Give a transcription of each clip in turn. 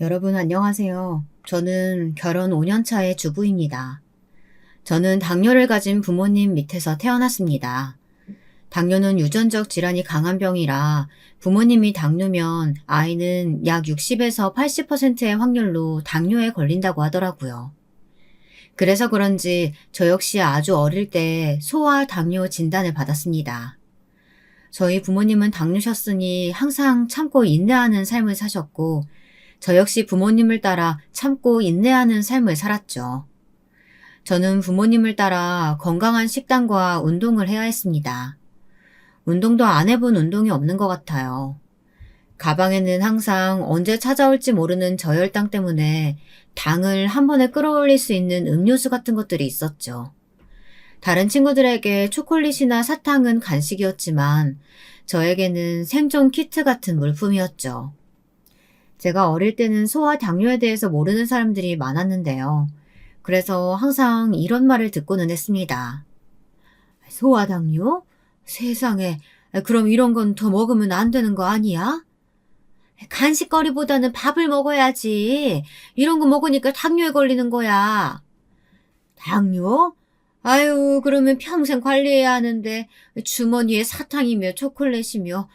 여러분 안녕하세요. 저는 결혼 5년 차의 주부입니다. 저는 당뇨를 가진 부모님 밑에서 태어났습니다. 당뇨는 유전적 질환이 강한 병이라 부모님이 당뇨면 아이는 약 60에서 80%의 확률로 당뇨에 걸린다고 하더라고요. 그래서 그런지 저 역시 아주 어릴 때 소아 당뇨 진단을 받았습니다. 저희 부모님은 당뇨셨으니 항상 참고 인내하는 삶을 사셨고 저 역시 부모님을 따라 참고 인내하는 삶을 살았죠. 저는 부모님을 따라 건강한 식단과 운동을 해야 했습니다. 운동도 안 해본 운동이 없는 것 같아요. 가방에는 항상 언제 찾아올지 모르는 저혈당 때문에 당을 한 번에 끌어올릴 수 있는 음료수 같은 것들이 있었죠. 다른 친구들에게 초콜릿이나 사탕은 간식이었지만 저에게는 생존 키트 같은 물품이었죠. 제가 어릴 때는 소아 당뇨에 대해서 모르는 사람들이 많았는데요. 그래서 항상 이런 말을 듣고는 했습니다. 소아 당뇨? 세상에, 그럼 이런 건 더 먹으면 안 되는 거 아니야? 간식거리보다는 밥을 먹어야지. 이런 거 먹으니까 당뇨에 걸리는 거야. 당뇨? 아유, 그러면 평생 관리해야 하는데 주머니에 사탕이며 초콜릿이며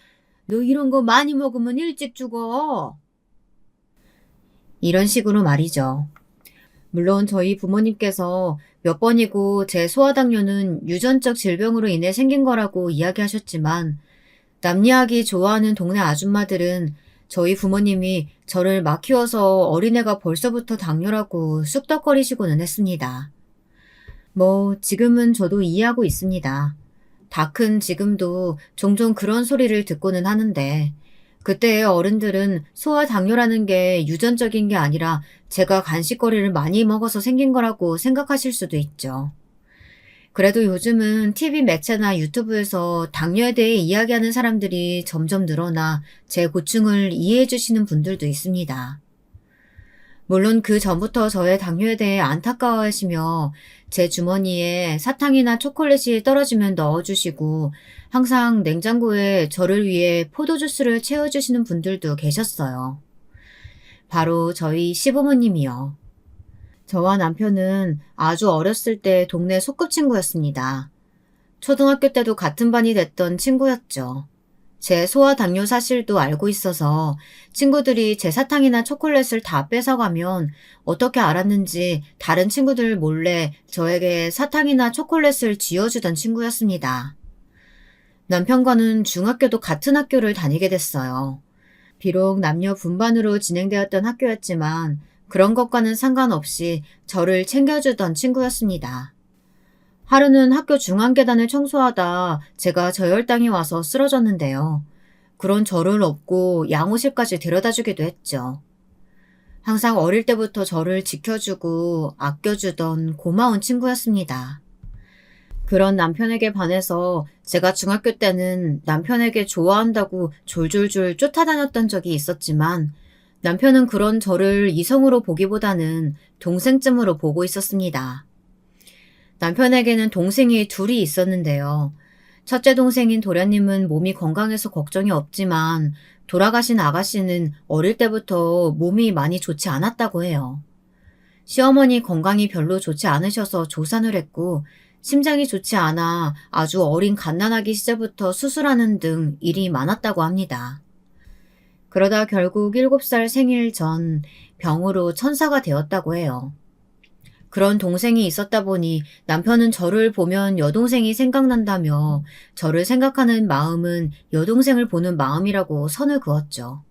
너 이런 거 많이 먹으면 일찍 죽어. 이런 식으로 말이죠. 물론 저희 부모님께서 몇 번이고 제 소아당뇨는 유전적 질병으로 인해 생긴 거라고 이야기하셨지만 남 이야기 좋아하는 동네 아줌마들은 저희 부모님이 저를 막 키워서 어린애가 벌써부터 당뇨라고 쑥덕거리시고는 했습니다. 지금은 저도 이해하고 있습니다. 다 큰 지금도 종종 그런 소리를 듣고는 하는데 그때의 어른들은 소아 당뇨라는 게 유전적인 게 아니라 제가 간식거리를 많이 먹어서 생긴 거라고 생각하실 수도 있죠. 그래도 요즘은 TV 매체나 유튜브에서 당뇨에 대해 이야기하는 사람들이 점점 늘어나 제 고충을 이해해 주시는 분들도 있습니다. 물론 그 전부터 저의 당뇨에 대해 안타까워하시며 제 주머니에 사탕이나 초콜릿이 떨어지면 넣어주시고 항상 냉장고에 저를 위해 포도주스를 채워주시는 분들도 계셨어요. 바로 저희 시부모님이요. 저와 남편은 아주 어렸을 때 동네 소꿉친구였습니다. 초등학교 때도 같은 반이 됐던 친구였죠. 제 소아 당뇨 사실도 알고 있어서 친구들이 제 사탕이나 초콜릿을 다 뺏어가면 어떻게 알았는지 다른 친구들 몰래 저에게 사탕이나 초콜릿을 쥐어주던 친구였습니다. 남편과는 중학교도 같은 학교를 다니게 됐어요. 비록 남녀 분반으로 진행되었던 학교였지만 그런 것과는 상관없이 저를 챙겨주던 친구였습니다. 하루는 학교 중앙계단을 청소하다 제가 저혈당이 와서 쓰러졌는데요. 그런 저를 업고 양호실까지 데려다주기도 했죠. 항상 어릴 때부터 저를 지켜주고 아껴주던 고마운 친구였습니다. 그런 남편에게 반해서 제가 중학교 때는 남편에게 좋아한다고 졸졸졸 쫓아다녔던 적이 있었지만 남편은 그런 저를 이성으로 보기보다는 동생쯤으로 보고 있었습니다. 남편에게는 동생이 둘이 있었는데요. 첫째 동생인 도련님은 몸이 건강해서 걱정이 없지만 돌아가신 아가씨는 어릴 때부터 몸이 많이 좋지 않았다고 해요. 시어머니 건강이 별로 좋지 않으셔서 조산을 했고 심장이 좋지 않아 아주 어린 갓난아기 시절부터 수술하는 등 일이 많았다고 합니다. 그러다 결국 7살 생일 전 병으로 천사가 되었다고 해요. 그런 동생이 있었다 보니 남편은 저를 보면 여동생이 생각난다며 저를 생각하는 마음은 여동생을 보는 마음이라고 선을 그었죠.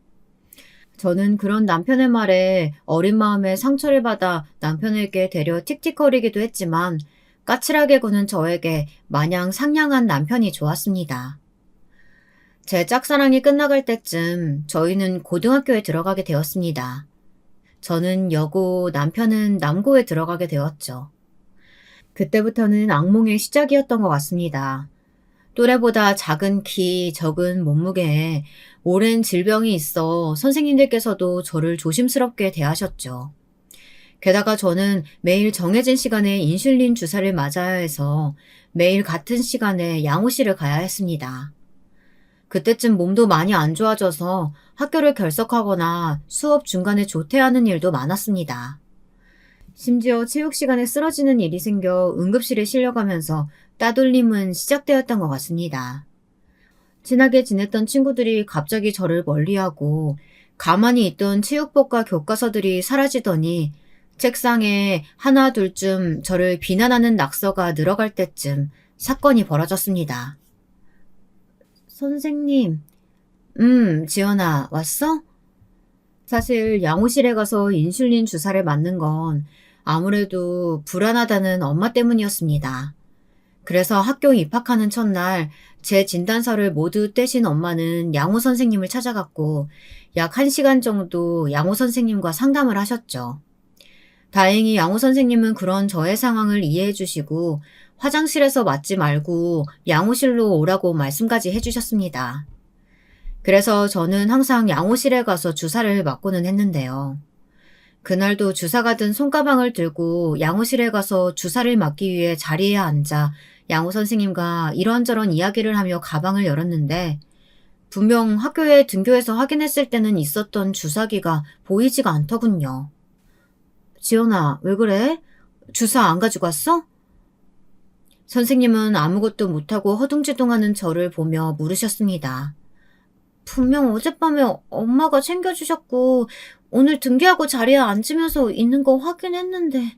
저는 그런 남편의 말에 어린 마음에 상처를 받아 남편에게 되려 틱틱거리기도 했지만 까칠하게 구는 저에게 마냥 상냥한 남편이 좋았습니다. 제 짝사랑이 끝나갈 때쯤 저희는 고등학교에 들어가게 되었습니다. 저는 여고, 남편은 남고에 들어가게 되었죠. 그때부터는 악몽의 시작이었던 것 같습니다. 또래보다 작은 키, 적은 몸무게에 오랜 질병이 있어 선생님들께서도 저를 조심스럽게 대하셨죠. 게다가 저는 매일 정해진 시간에 인슐린 주사를 맞아야 해서 매일 같은 시간에 양호실을 가야 했습니다. 그때쯤 몸도 많이 안 좋아져서 학교를 결석하거나 수업 중간에 조퇴하는 일도 많았습니다. 심지어 체육 시간에 쓰러지는 일이 생겨 응급실에 실려가면서 따돌림은 시작되었던 것 같습니다. 친하게 지냈던 친구들이 갑자기 저를 멀리하고 가만히 있던 체육복과 교과서들이 사라지더니 책상에 하나 둘쯤 저를 비난하는 낙서가 늘어갈 때쯤 사건이 벌어졌습니다. 선생님, 지연아, 왔어? 사실 양호실에 가서 인슐린 주사를 맞는 건 아무래도 불안하다는 엄마 때문이었습니다. 그래서 학교 입학하는 첫날 제 진단서를 모두 떼신 엄마는 양호 선생님을 찾아갔고 약 1시간 정도 양호 선생님과 상담을 하셨죠. 다행히 양호 선생님은 그런 저의 상황을 이해해 주시고 화장실에서 맞지 말고 양호실로 오라고 말씀까지 해주셨습니다. 그래서 저는 항상 양호실에 가서 주사를 맞고는 했는데요. 그날도 주사가 든 손가방을 들고 양호실에 가서 주사를 맞기 위해 자리에 앉아 양호 선생님과 이런저런 이야기를 하며 가방을 열었는데 분명 학교에 등교해서 확인했을 때는 있었던 주사기가 보이지가 않더군요. 지연아, 왜 그래? 주사 안 가지고 왔어? 선생님은 아무것도 못하고 허둥지둥하는 저를 보며 물으셨습니다. 분명 어젯밤에 엄마가 챙겨주셨고 오늘 등교하고 자리에 앉으면서 있는 거 확인했는데.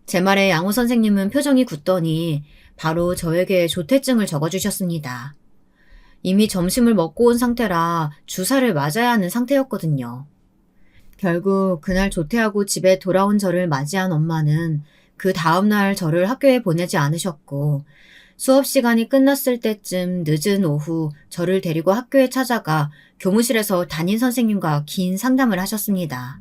제 말에 양호 선생님은 표정이 굳더니 바로 저에게 조퇴증을 적어주셨습니다. 이미 점심을 먹고 온 상태라 주사를 맞아야 하는 상태였거든요. 결국 그날 조퇴하고 집에 돌아온 저를 맞이한 엄마는 그 다음날 저를 학교에 보내지 않으셨고 수업 시간이 끝났을 때쯤 늦은 오후 저를 데리고 학교에 찾아가 교무실에서 담임 선생님과 긴 상담을 하셨습니다.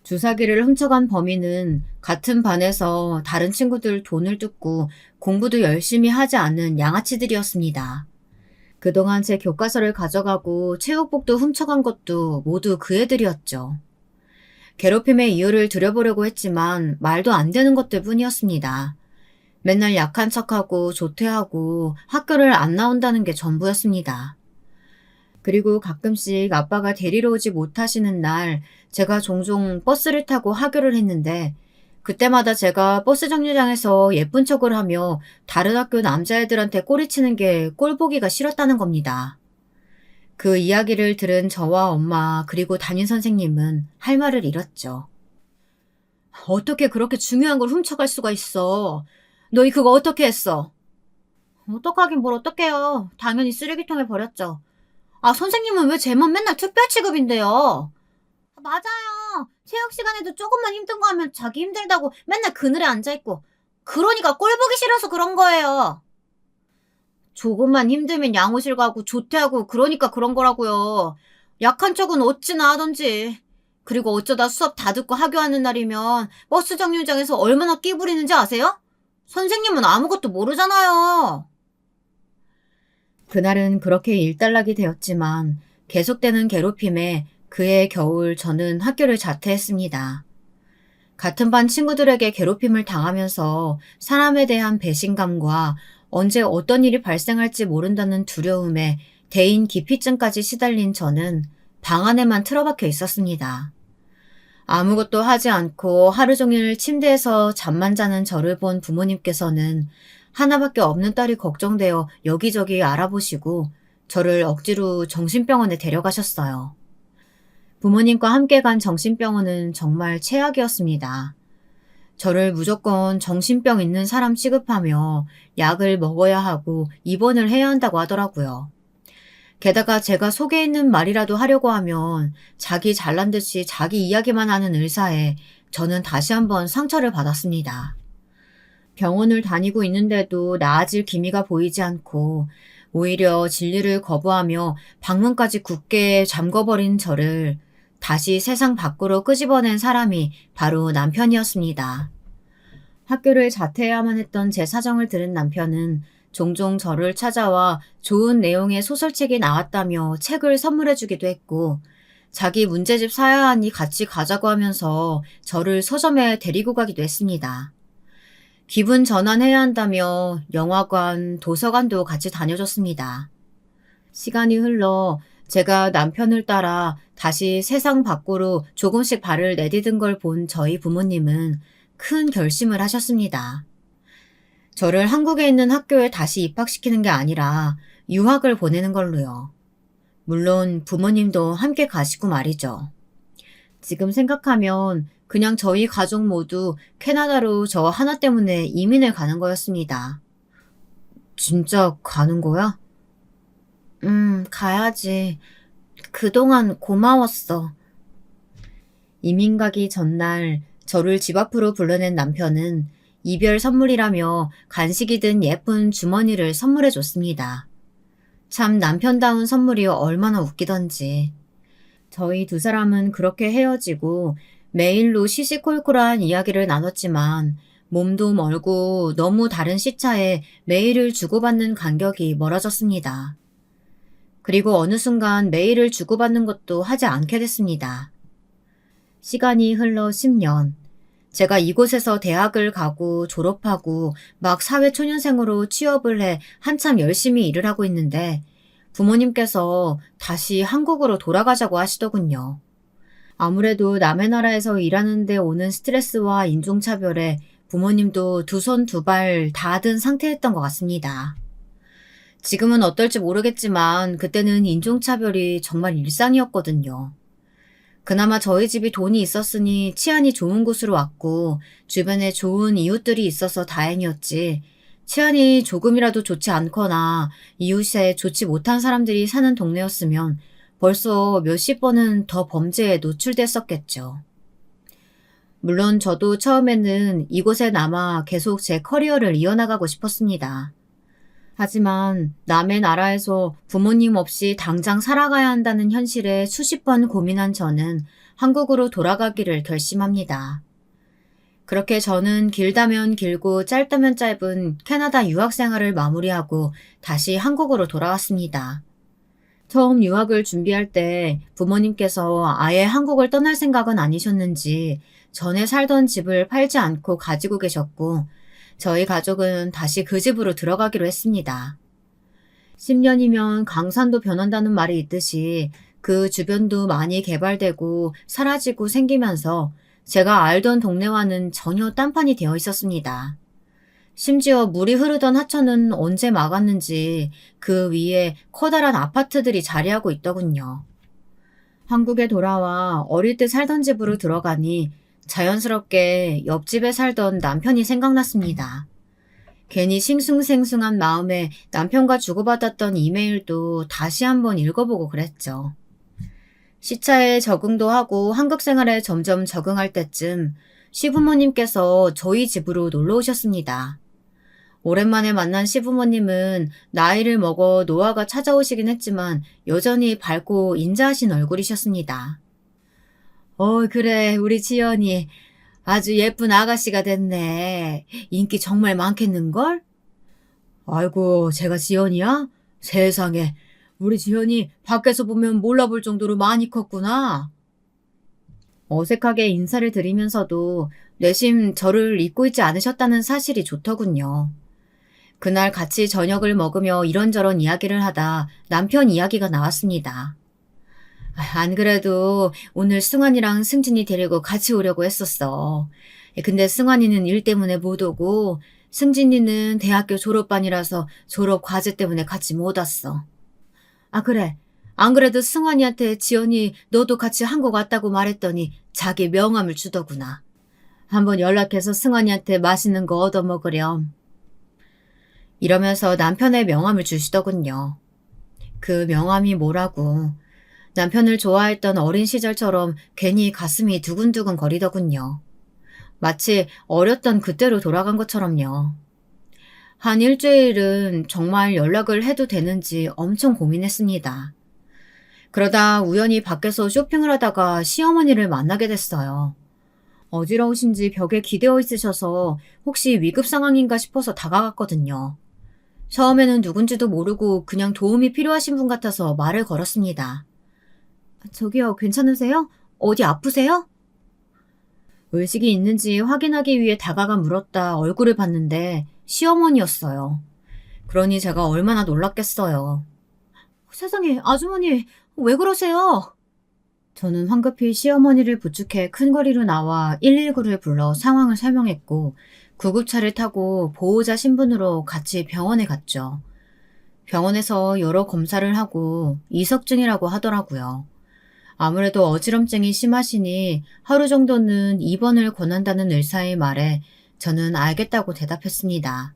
주사기를 훔쳐간 범인은 같은 반에서 다른 친구들 돈을 뜯고 공부도 열심히 하지 않는 양아치들이었습니다. 그동안 제 교과서를 가져가고 체육복도 훔쳐간 것도 모두 그 애들이었죠. 괴롭힘의 이유를 들여보려고 했지만 말도 안 되는 것들 뿐이었습니다. 맨날 약한 척하고 조퇴하고 학교를 안 나온다는 게 전부였습니다. 그리고 가끔씩 아빠가 데리러 오지 못하시는 날 제가 종종 버스를 타고 하교를 했는데 그때마다 제가 버스 정류장에서 예쁜 척을 하며 다른 학교 남자애들한테 꼬리치는 게 꼴보기가 싫었다는 겁니다. 그 이야기를 들은 저와 엄마 그리고 담임 선생님은 할 말을 잃었죠. 어떻게 그렇게 중요한 걸 훔쳐갈 수가 있어? 너희 그거 어떻게 했어? 어떡하긴 뭘 어떡해요. 당연히 쓰레기통에 버렸죠. 아, 선생님은 왜 쟤만 맨날 특별 취급인데요? 맞아요. 체육 시간에도 조금만 힘든 거 하면 자기 힘들다고 맨날 그늘에 앉아있고. 그러니까 꼴 보기 싫어서 그런 거예요. 조금만 힘들면 양호실 가고 조퇴하고 그러니까 그런 거라고요. 약한 척은 어찌나 하던지. 그리고 어쩌다 수업 다 듣고 하교하는 날이면 버스 정류장에서 얼마나 끼부리는지 아세요? 선생님은 아무것도 모르잖아요. 그날은 그렇게 일단락이 되었지만 계속되는 괴롭힘에 그해 겨울 저는 학교를 자퇴했습니다. 같은 반 친구들에게 괴롭힘을 당하면서 사람에 대한 배신감과 언제 어떤 일이 발생할지 모른다는 두려움에 대인 기피증까지 시달린 저는 방 안에만 틀어박혀 있었습니다. 아무것도 하지 않고 하루 종일 침대에서 잠만 자는 저를 본 부모님께서는 하나밖에 없는 딸이 걱정되어 여기저기 알아보시고 저를 억지로 정신병원에 데려가셨어요. 부모님과 함께 간 정신병원은 정말 최악이었습니다. 저를 무조건 정신병 있는 사람 취급하며 약을 먹어야 하고 입원을 해야 한다고 하더라고요. 게다가 제가 속에 있는 말이라도 하려고 하면 자기 잘난 듯이 자기 이야기만 하는 의사에 저는 다시 한번 상처를 받았습니다. 병원을 다니고 있는데도 나아질 기미가 보이지 않고 오히려 진리를 거부하며 방문까지 굳게 잠궈버린 저를 다시 세상 밖으로 끄집어낸 사람이 바로 남편이었습니다. 학교를 자퇴해야만 했던 제 사정을 들은 남편은 종종 저를 찾아와 좋은 내용의 소설책이 나왔다며 책을 선물해주기도 했고 자기 문제집 사야 하니 같이 가자고 하면서 저를 서점에 데리고 가기도 했습니다. 기분 전환해야 한다며 영화관, 도서관도 같이 다녀줬습니다. 시간이 흘러 제가 남편을 따라 다시 세상 밖으로 조금씩 발을 내디딘 걸 본 저희 부모님은 큰 결심을 하셨습니다. 저를 한국에 있는 학교에 다시 입학시키는 게 아니라 유학을 보내는 걸로요. 물론 부모님도 함께 가시고 말이죠. 지금 생각하면 그냥 저희 가족 모두 캐나다로 저 하나 때문에 이민을 가는 거였습니다. 진짜 가는 거야? 가야지. 그동안 고마웠어. 이민 가기 전날 저를 집 앞으로 불러낸 남편은 이별 선물이라며 간식이든 예쁜 주머니를 선물해 줬습니다. 참 남편다운 선물이 얼마나 웃기던지. 저희 두 사람은 그렇게 헤어지고 메일로 시시콜콜한 이야기를 나눴지만 몸도 멀고 너무 다른 시차에 메일을 주고받는 간격이 멀어졌습니다. 그리고 어느 순간 메일을 주고받는 것도 하지 않게 됐습니다. 시간이 흘러 10년. 제가 이곳에서 대학을 가고 졸업하고 막 사회초년생으로 취업을 해 한참 열심히 일을 하고 있는데 부모님께서 다시 한국으로 돌아가자고 하시더군요. 아무래도 남의 나라에서 일하는데 오는 스트레스와 인종차별에 부모님도 두 손 두 발 다 든 상태였던 것 같습니다. 지금은 어떨지 모르겠지만 그때는 인종차별이 정말 일상이었거든요. 그나마 저희 집이 돈이 있었으니 치안이 좋은 곳으로 왔고 주변에 좋은 이웃들이 있어서 다행이었지. 치안이 조금이라도 좋지 않거나 이웃에 좋지 못한 사람들이 사는 동네였으면 벌써 몇십 번은 더 범죄에 노출됐었겠죠. 물론 저도 처음에는 이곳에 남아 계속 제 커리어를 이어나가고 싶었습니다. 하지만 남의 나라에서 부모님 없이 당장 살아가야 한다는 현실에 수십 번 고민한 저는 한국으로 돌아가기를 결심합니다. 그렇게 저는 길다면 길고 짧다면 짧은 캐나다 유학 생활을 마무리하고 다시 한국으로 돌아왔습니다. 처음 유학을 준비할 때 부모님께서 아예 한국을 떠날 생각은 아니셨는지 전에 살던 집을 팔지 않고 가지고 계셨고 저희 가족은 다시 그 집으로 들어가기로 했습니다. 10년이면 강산도 변한다는 말이 있듯이 그 주변도 많이 개발되고 사라지고 생기면서 제가 알던 동네와는 전혀 딴판이 되어 있었습니다. 심지어 물이 흐르던 하천은 언제 막았는지 그 위에 커다란 아파트들이 자리하고 있더군요. 한국에 돌아와 어릴 때 살던 집으로 들어가니 자연스럽게 옆집에 살던 남편이 생각났습니다. 괜히 싱숭생숭한 마음에 남편과 주고받았던 이메일도 다시 한번 읽어보고 그랬죠. 시차에 적응도 하고 한국 생활에 점점 적응할 때쯤 시부모님께서 저희 집으로 놀러 오셨습니다. 오랜만에 만난 시부모님은 나이를 먹어 노화가 찾아오시긴 했지만 여전히 밝고 인자하신 얼굴이셨습니다. 그래, 우리 지연이 아주 예쁜 아가씨가 됐네. 인기 정말 많겠는걸? 아이고, 제가 지연이야? 세상에, 우리 지연이 밖에서 보면 몰라볼 정도로 많이 컸구나. 어색하게 인사를 드리면서도 내심 저를 잊고 있지 않으셨다는 사실이 좋더군요. 그날 같이 저녁을 먹으며 이런저런 이야기를 하다 남편 이야기가 나왔습니다. 안 그래도 오늘 승환이랑 승진이 데리고 같이 오려고 했었어. 근데 승환이는 일 때문에 못 오고 승진이는 대학교 졸업반이라서 졸업 과제 때문에 같이 못 왔어. 아, 그래. 안 그래도 승환이한테 지연이 너도 같이 한국 왔다고 말했더니 자기 명함을 주더구나. 한번 연락해서 승환이한테 맛있는 거 얻어먹으렴. 이러면서 남편의 명함을 주시더군요. 그 명함이 뭐라고. 남편을 좋아했던 어린 시절처럼 괜히 가슴이 두근두근 거리더군요. 마치 어렸던 그때로 돌아간 것처럼요. 한 일주일은 정말 연락을 해도 되는지 엄청 고민했습니다. 그러다 우연히 밖에서 쇼핑을 하다가 시어머니를 만나게 됐어요. 어지러우신지 벽에 기대어 있으셔서 혹시 위급 상황인가 싶어서 다가갔거든요. 처음에는 누군지도 모르고 그냥 도움이 필요하신 분 같아서 말을 걸었습니다. 저기요, 괜찮으세요? 어디 아프세요? 의식이 있는지 확인하기 위해 다가가 물었다 얼굴을 봤는데 시어머니였어요. 그러니 제가 얼마나 놀랐겠어요. 세상에, 아주머니, 왜 그러세요? 저는 황급히 시어머니를 부축해 큰 거리로 나와 119를 불러 상황을 설명했고 구급차를 타고 보호자 신분으로 같이 병원에 갔죠. 병원에서 여러 검사를 하고 이석증이라고 하더라고요. 아무래도 어지럼증이 심하시니 하루 정도는 입원을 권한다는 의사의 말에 저는 알겠다고 대답했습니다.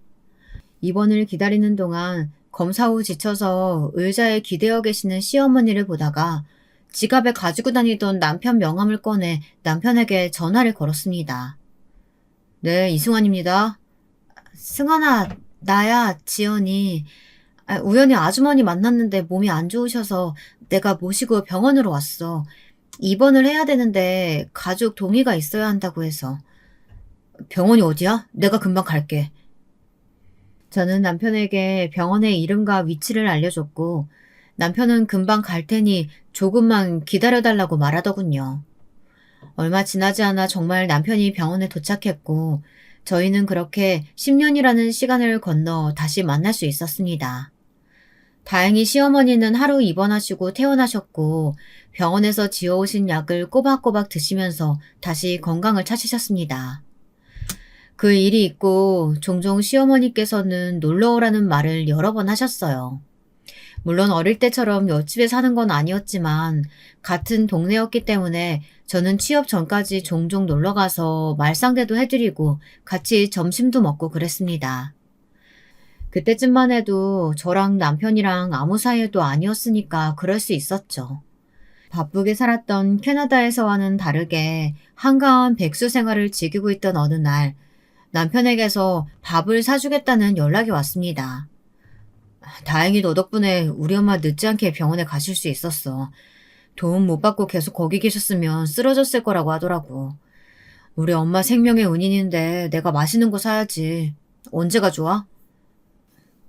입원을 기다리는 동안 검사 후 지쳐서 의자에 기대어 계시는 시어머니를 보다가 지갑에 가지고 다니던 남편 명함을 꺼내 남편에게 전화를 걸었습니다. 네, 이승환입니다. 승환아, 나야, 지연이. 우연히 아주머니 만났는데 몸이 안 좋으셔서 내가 모시고 병원으로 왔어. 입원을 해야 되는데 가족 동의가 있어야 한다고 해서. 병원이 어디야? 내가 금방 갈게. 저는 남편에게 병원의 이름과 위치를 알려줬고 남편은 금방 갈 테니 조금만 기다려달라고 말하더군요. 얼마 지나지 않아 정말 남편이 병원에 도착했고 저희는 그렇게 10년이라는 시간을 건너 다시 만날 수 있었습니다. 다행히 시어머니는 하루 입원하시고 퇴원하셨고 병원에서 지어오신 약을 꼬박꼬박 드시면서 다시 건강을 찾으셨습니다. 그 일이 있고 종종 시어머니께서는 놀러 오라는 말을 여러 번 하셨어요. 물론 어릴 때처럼 옆집에 사는 건 아니었지만 같은 동네였기 때문에 저는 취업 전까지 종종 놀러 가서 말상대도 해드리고 같이 점심도 먹고 그랬습니다. 그때쯤만 해도 저랑 남편이랑 아무 사이도 아니었으니까 그럴 수 있었죠. 바쁘게 살았던 캐나다에서와는 다르게 한가한 백수 생활을 즐기고 있던 어느 날 남편에게서 밥을 사주겠다는 연락이 왔습니다. 다행히 너 덕분에 우리 엄마 늦지 않게 병원에 가실 수 있었어. 도움 못 받고 계속 거기 계셨으면 쓰러졌을 거라고 하더라고. 우리 엄마 생명의 은인인데 내가 맛있는 거 사야지. 언제가 좋아?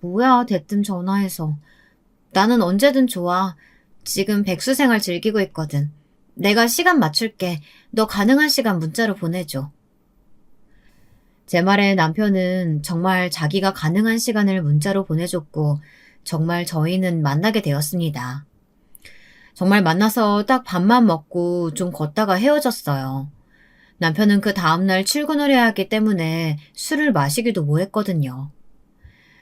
뭐야, 대뜸 전화해서. 나는 언제든 좋아. 지금 백수 생활 즐기고 있거든. 내가 시간 맞출게. 너 가능한 시간 문자로 보내줘. 제 말에 남편은 정말 자기가 가능한 시간을 문자로 보내줬고 정말 저희는 만나게 되었습니다. 정말 만나서 딱 밥만 먹고 좀 걷다가 헤어졌어요. 남편은 그 다음날 출근을 해야 하기 때문에 술을 마시기도 뭐했거든요.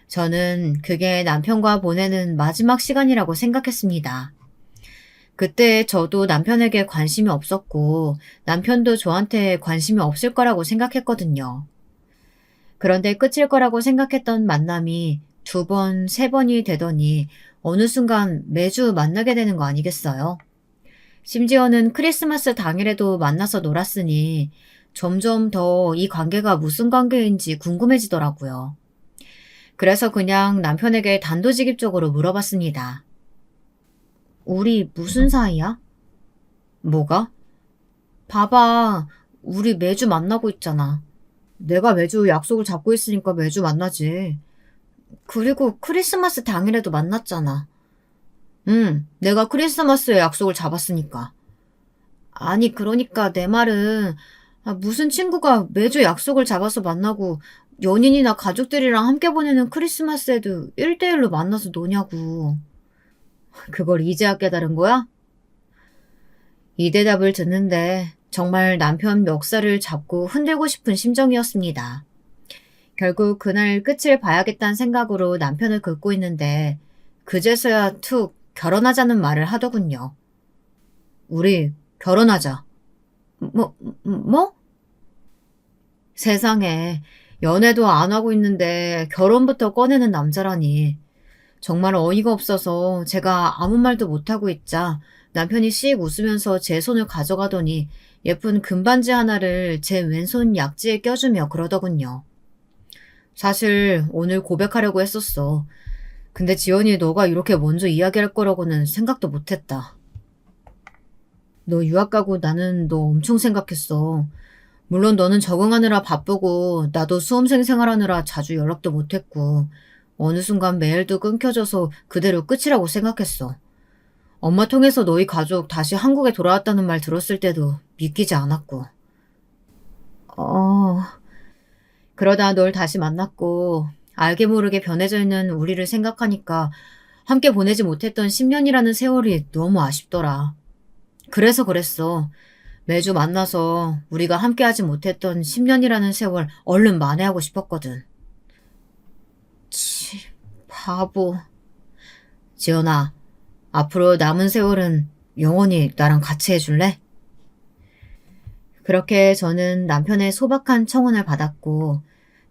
저는 그게 남편과 보내는 마지막 시간이라고 생각했습니다. 그때 저도 남편에게 관심이 없었고 남편도 저한테 관심이 없을 거라고 생각했거든요. 그런데 끝일 거라고 생각했던 만남이 2번, 3번이 되더니 어느 순간 매주 만나게 되는 거 아니겠어요? 심지어는 크리스마스 당일에도 만나서 놀았으니 점점 더 이 관계가 무슨 관계인지 궁금해지더라고요. 그래서 그냥 남편에게 단도직입적으로 물어봤습니다. 우리 무슨 사이야? 뭐가? 봐봐, 우리 매주 만나고 있잖아. 내가 매주 약속을 잡고 있으니까 매주 만나지. 그리고 크리스마스 당일에도 만났잖아. 응, 내가 크리스마스에 약속을 잡았으니까. 아니, 그러니까 내 말은 무슨 친구가 매주 약속을 잡아서 만나고 연인이나 가족들이랑 함께 보내는 크리스마스에도 1대1로 만나서 노냐고. 그걸 이제야 깨달은 거야? 이 대답을 듣는데 정말 남편 멱살을 잡고 흔들고 싶은 심정이었습니다. 결국 그날 끝을 봐야겠다는 생각으로 남편을 긁고 있는데 그제서야 툭 결혼하자는 말을 하더군요. 우리 결혼하자. 뭐? 세상에 연애도 안 하고 있는데 결혼부터 꺼내는 남자라니. 정말 어이가 없어서 제가 아무 말도 못하고 있자 남편이 씩 웃으면서 제 손을 가져가더니 예쁜 금반지 하나를 제 왼손 약지에 껴주며 그러더군요. 사실 오늘 고백하려고 했었어. 근데 지연이 너가 이렇게 먼저 이야기할 거라고는 생각도 못했다. 너 유학 가고 나는 너 엄청 생각했어. 물론 너는 적응하느라 바쁘고 나도 수험생 생활하느라 자주 연락도 못했고 어느 순간 메일도 끊겨져서 그대로 끝이라고 생각했어. 엄마 통해서 너희 가족 다시 한국에 돌아왔다는 말 들었을 때도 믿기지 않았고. 어... 그러다 널 다시 만났고 알게 모르게 변해져 있는 우리를 생각하니까 함께 보내지 못했던 10년이라는 세월이 너무 아쉽더라. 그래서 그랬어. 매주 만나서 우리가 함께하지 못했던 10년이라는 세월 얼른 만회하고 싶었거든. 치, 바보. 지연아, 앞으로 남은 세월은 영원히 나랑 같이 해줄래? 그렇게 저는 남편의 소박한 청혼을 받았고,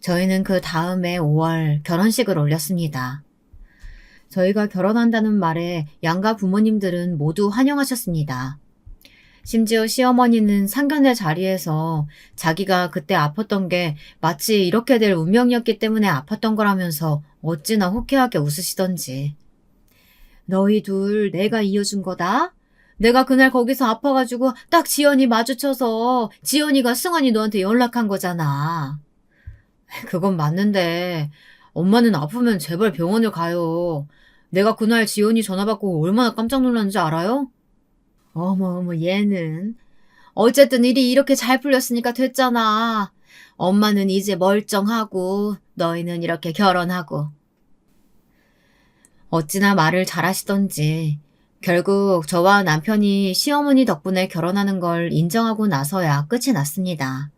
저희는 그 다음해 5월 결혼식을 올렸습니다. 저희가 결혼한다는 말에 양가 부모님들은 모두 환영하셨습니다. 심지어 시어머니는 상견례 자리에서 자기가 그때 아팠던 게 마치 이렇게 될 운명이었기 때문에 아팠던 거라면서 어찌나 호쾌하게 웃으시던지. 너희 둘 내가 이어준 거다? 내가 그날 거기서 아파가지고 딱 지연이 마주쳐서 지연이가 승환이 너한테 연락한 거잖아. 그건 맞는데 엄마는 아프면 제발 병원을 가요. 내가 그날 지연이 전화 받고 얼마나 깜짝 놀랐는지 알아요? 어머 얘는. 어쨌든 일이 이렇게 잘 풀렸으니까 됐잖아. 엄마는 이제 멀쩡하고 너희는 이렇게 결혼하고. 어찌나 말을 잘하시던지 결국 저와 남편이 시어머니 덕분에 결혼하는 걸 인정하고 나서야 끝이 났습니다.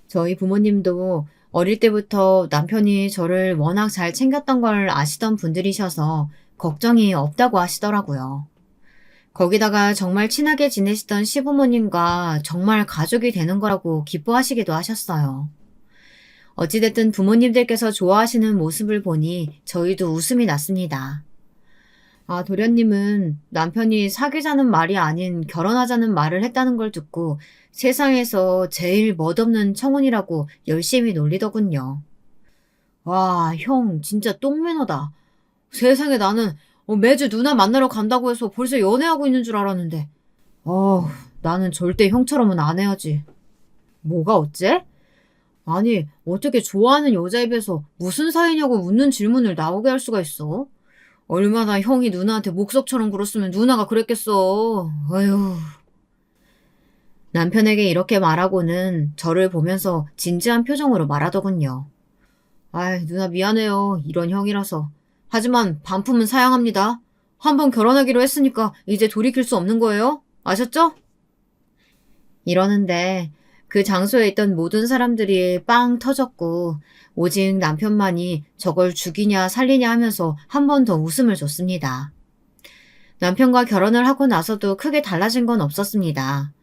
저희 부모님도 어릴 때부터 남편이 저를 워낙 잘 챙겼던 걸 아시던 분들이셔서 걱정이 없다고 하시더라고요. 거기다가 정말 친하게 지내시던 시부모님과 정말 가족이 되는 거라고 기뻐하시기도 하셨어요. 어찌됐든 부모님들께서 좋아하시는 모습을 보니 저희도 웃음이 났습니다. 아, 도련님은 남편이 사귀자는 말이 아닌 결혼하자는 말을 했다는 걸 듣고 세상에서 제일 멋없는 청혼이라고 열심히 놀리더군요. 와, 형 진짜 똥매너다. 세상에 나는 매주 누나 만나러 간다고 해서 벌써 연애하고 있는 줄 알았는데. 나는 절대 형처럼은 안 해야지. 뭐가 어째? 아니, 어떻게 좋아하는 여자 입에서 무슨 사이냐고 묻는 질문을 나오게 할 수가 있어? 얼마나 형이 누나한테 목석처럼 굴었으면 누나가 그랬겠어. 어휴. 남편에게 이렇게 말하고는 저를 보면서 진지한 표정으로 말하더군요. 아이, 누나 미안해요. 이런 형이라서. 하지만 반품은 사양합니다. 한번 결혼하기로 했으니까 이제 돌이킬 수 없는 거예요. 아셨죠? 이러는데 그 장소에 있던 모든 사람들이 빵 터졌고 오직 남편만이 저걸 죽이냐 살리냐 하면서 한 번 더 웃음을 줬습니다. 남편과 결혼을 하고 나서도 크게 달라진 건 없었습니다.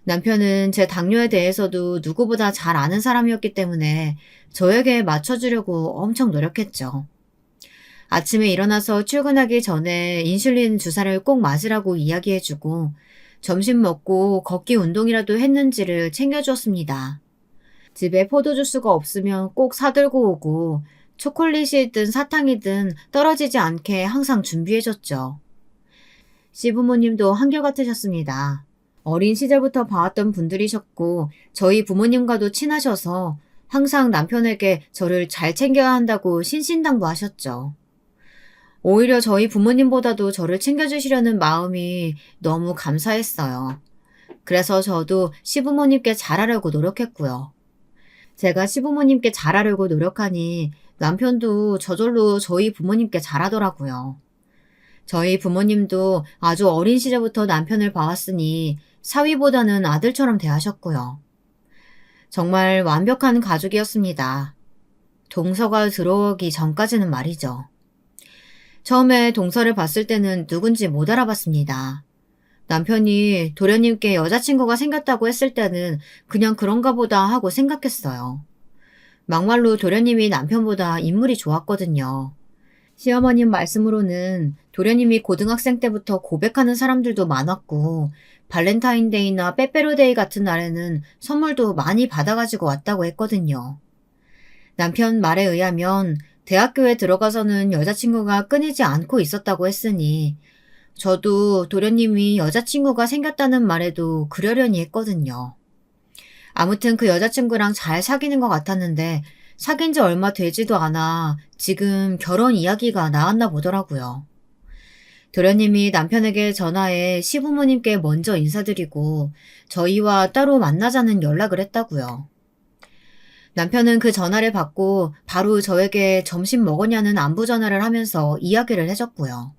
남편은 제 당뇨에 대해서도 누구보다 잘 아는 사람이었기 때문에 저에게 맞춰주려고 엄청 노력했죠. 아침에 일어나서 출근하기 전에 인슐린 주사를 꼭 맞으라고 이야기해주고 점심 먹고 걷기 운동이라도 했는지를 챙겨주었습니다. 집에 포도주스가 없으면 꼭 사들고 오고 초콜릿이든 사탕이든 떨어지지 않게 항상 준비해줬죠. 시부모님도 한결같으셨습니다. 어린 시절부터 봐왔던 분들이셨고 저희 부모님과도 친하셔서 항상 남편에게 저를 잘 챙겨야 한다고 신신당부하셨죠. 오히려 저희 부모님보다도 저를 챙겨주시려는 마음이 너무 감사했어요. 그래서 저도 시부모님께 잘하려고 노력했고요. 제가 시부모님께 잘하려고 노력하니 남편도 저절로 저희 부모님께 잘하더라고요. 저희 부모님도 아주 어린 시절부터 남편을 봐왔으니 사위보다는 아들처럼 대하셨고요. 정말 완벽한 가족이었습니다. 동서가 들어오기 전까지는 말이죠. 처음에 동서를 봤을 때는 누군지 못 알아봤습니다. 남편이 도련님께 여자친구가 생겼다고 했을 때는 그냥 그런가 보다 하고 생각했어요. 막말로 도련님이 남편보다 인물이 좋았거든요. 시어머님 말씀으로는 도련님이 고등학생 때부터 고백하는 사람들도 많았고 발렌타인데이나 빼빼로데이 같은 날에는 선물도 많이 받아가지고 왔다고 했거든요. 남편 말에 의하면 대학교에 들어가서는 여자친구가 끊이지 않고 있었다고 했으니 저도 도련님이 여자친구가 생겼다는 말에도 그러려니 했거든요. 아무튼 그 여자친구랑 잘 사귀는 것 같았는데 사귄 지 얼마 되지도 않아 지금 결혼 이야기가 나왔나 보더라고요. 도련님이 남편에게 전화해 시부모님께 먼저 인사드리고 저희와 따로 만나자는 연락을 했다고요. 남편은 그 전화를 받고 바로 저에게 점심 먹었냐는 안부 전화를 하면서 이야기를 해줬고요.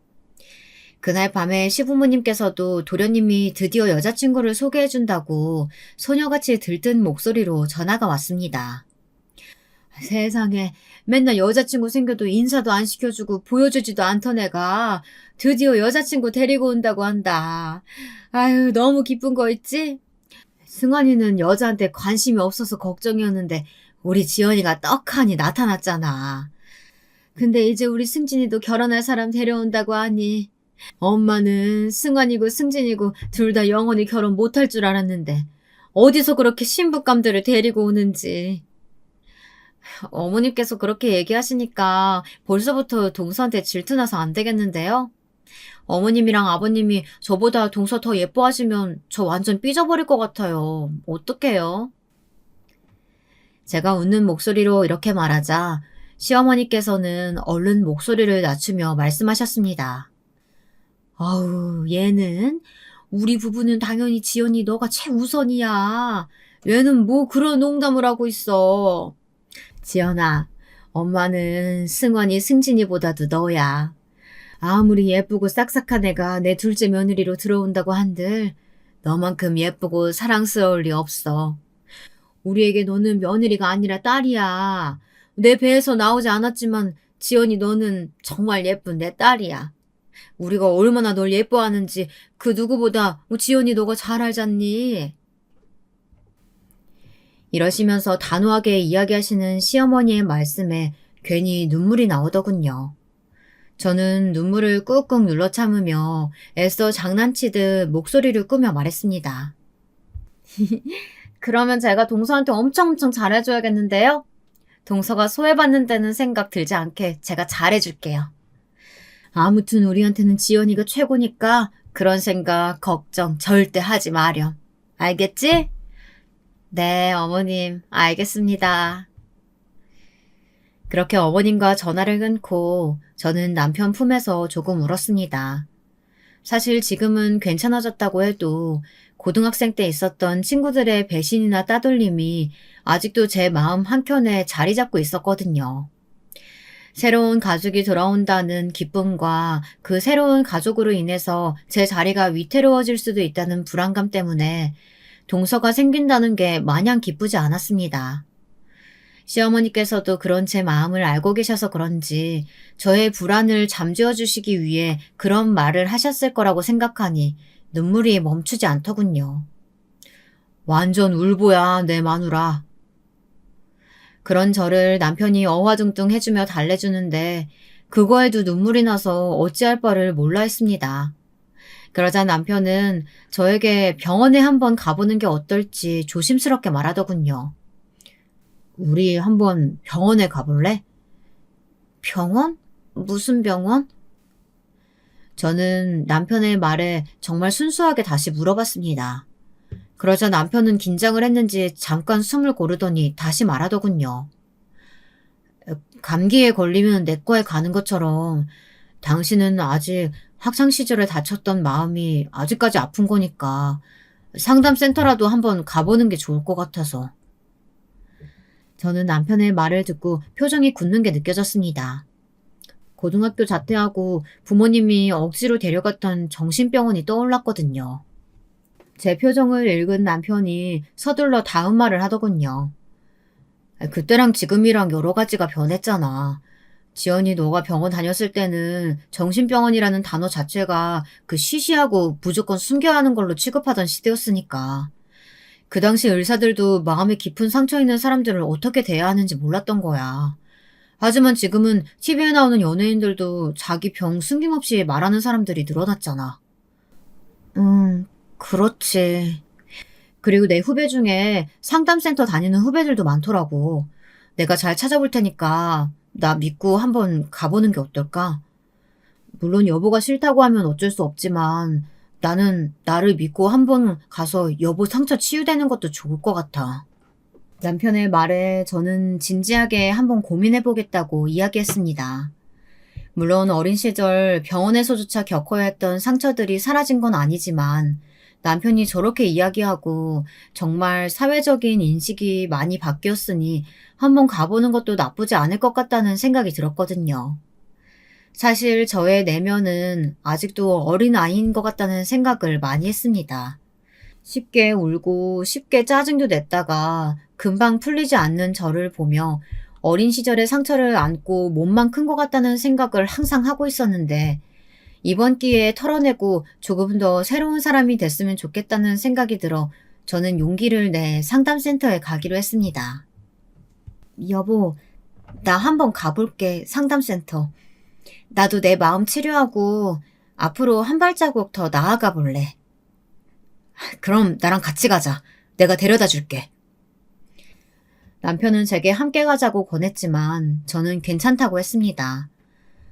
그날 밤에 시부모님께서도 도련님이 드디어 여자친구를 소개해준다고 소녀같이 들뜬 목소리로 전화가 왔습니다. 세상에, 맨날 여자친구 생겨도 인사도 안 시켜주고 보여주지도 않던 애가 드디어 여자친구 데리고 온다고 한다. 아유, 너무 기쁜 거 있지? 승환이는 여자한테 관심이 없어서 걱정이었는데 우리 지연이가 떡하니 나타났잖아. 근데 이제 우리 승진이도 결혼할 사람 데려온다고 하니 엄마는 승환이고 승진이고 둘 다 영원히 결혼 못할 줄 알았는데 어디서 그렇게 신부감들을 데리고 오는지. 어머님께서 그렇게 얘기하시니까 벌써부터 동서한테 질투나서 안 되겠는데요? 어머님이랑 아버님이 저보다 동서 더 예뻐하시면 저 완전 삐져버릴 것 같아요. 어떡해요? 제가 웃는 목소리로 이렇게 말하자 시어머니께서는 얼른 목소리를 낮추며 말씀하셨습니다. 아우, 얘는 우리 부부는 당연히 지연이 너가 최우선이야. 얘는 뭐 그런 농담을 하고 있어. 지연아, 엄마는 승원이 승진이보다도 너야. 아무리 예쁘고 싹싹한 애가 내 둘째 며느리로 들어온다고 한들 너만큼 예쁘고 사랑스러울 리 없어. 우리에게 너는 며느리가 아니라 딸이야. 내 배에서 나오지 않았지만 지연이 너는 정말 예쁜 내 딸이야. 우리가 얼마나 널 예뻐하는지 그 누구보다 지연이 너가 잘 알잖니. 이러시면서 단호하게 이야기하시는 시어머니의 말씀에 괜히 눈물이 나오더군요. 저는 눈물을 꾹꾹 눌러 참으며 애써 장난치듯 목소리를 꾸며 말했습니다. 그러면 제가 동서한테 엄청 잘해줘야겠는데요? 동서가 소외받는 데는 생각 들지 않게 제가 잘해줄게요. 아무튼 우리한테는 지연이가 최고니까 그런 생각, 걱정 절대 하지 마렴. 알겠지? 네, 어머님, 알겠습니다. 그렇게 어머님과 전화를 끊고 저는 남편 품에서 조금 울었습니다. 사실 지금은 괜찮아졌다고 해도 고등학생 때 있었던 친구들의 배신이나 따돌림이 아직도 제 마음 한켠에 자리 잡고 있었거든요. 새로운 가족이 돌아온다는 기쁨과 그 새로운 가족으로 인해서 제 자리가 위태로워질 수도 있다는 불안감 때문에 동서가 생긴다는 게 마냥 기쁘지 않았습니다. 시어머니께서도 그런 제 마음을 알고 계셔서 그런지 저의 불안을 잠재워 주시기 위해 그런 말을 하셨을 거라고 생각하니 눈물이 멈추지 않더군요. 완전 울보야, 내 마누라. 그런 저를 남편이 어화둥둥 해주며 달래주는데 그거에도 눈물이 나서 어찌할 바를 몰라 했습니다. 그러자 남편은 저에게 병원에 한번 가보는 게 어떨지 조심스럽게 말하더군요. 우리 한번 병원에 가볼래? 병원? 무슨 병원? 저는 남편의 말에 정말 순수하게 다시 물어봤습니다. 그러자 남편은 긴장을 했는지 잠깐 숨을 고르더니 다시 말하더군요. 감기에 걸리면 내과에 가는 것처럼 당신은 아직 학창시절에 다쳤던 마음이 아직까지 아픈 거니까 상담센터라도 한번 가보는 게 좋을 것 같아서. 저는 남편의 말을 듣고 표정이 굳는 게 느껴졌습니다. 고등학교 자퇴하고 부모님이 억지로 데려갔던 정신병원이 떠올랐거든요. 제 표정을 읽은 남편이 서둘러 다음 말을 하더군요. 그때랑 지금이랑 여러 가지가 변했잖아. 지연이 너가 병원 다녔을 때는 정신병원이라는 단어 자체가 그 시시하고 무조건 숨겨야 하는 걸로 취급하던 시대였으니까. 그 당시 의사들도 마음에 깊은 상처 있는 사람들을 어떻게 대해야 하는지 몰랐던 거야. 하지만 지금은 TV에 나오는 연예인들도 자기 병 숨김없이 말하는 사람들이 늘어났잖아. 그렇지. 그리고 내 후배 중에 상담센터 다니는 후배들도 많더라고. 내가 잘 찾아볼 테니까 나 믿고 한번 가보는 게 어떨까? 물론 여보가 싫다고 하면 어쩔 수 없지만 나는 나를 믿고 한번 가서 여보 상처 치유되는 것도 좋을 것 같아. 남편의 말에 저는 진지하게 한번 고민해보겠다고 이야기했습니다. 물론 어린 시절 병원에서조차 겪어야 했던 상처들이 사라진 건 아니지만 남편이 저렇게 이야기하고 정말 사회적인 인식이 많이 바뀌었으니 한번 가보는 것도 나쁘지 않을 것 같다는 생각이 들었거든요. 사실 저의 내면은 아직도 어린아이인 것 같다는 생각을 많이 했습니다. 쉽게 울고 쉽게 짜증도 냈다가 금방 풀리지 않는 저를 보며 어린 시절의 상처를 안고 몸만 큰 것 같다는 생각을 항상 하고 있었는데 이번 기회에 털어내고 조금 더 새로운 사람이 됐으면 좋겠다는 생각이 들어 저는 용기를 내 상담센터에 가기로 했습니다. 여보, 나 한번 가볼게, 상담센터. 나도 내 마음 치료하고 앞으로 한 발자국 더 나아가 볼래. 그럼 나랑 같이 가자. 내가 데려다 줄게. 남편은 제게 함께 가자고 권했지만 저는 괜찮다고 했습니다.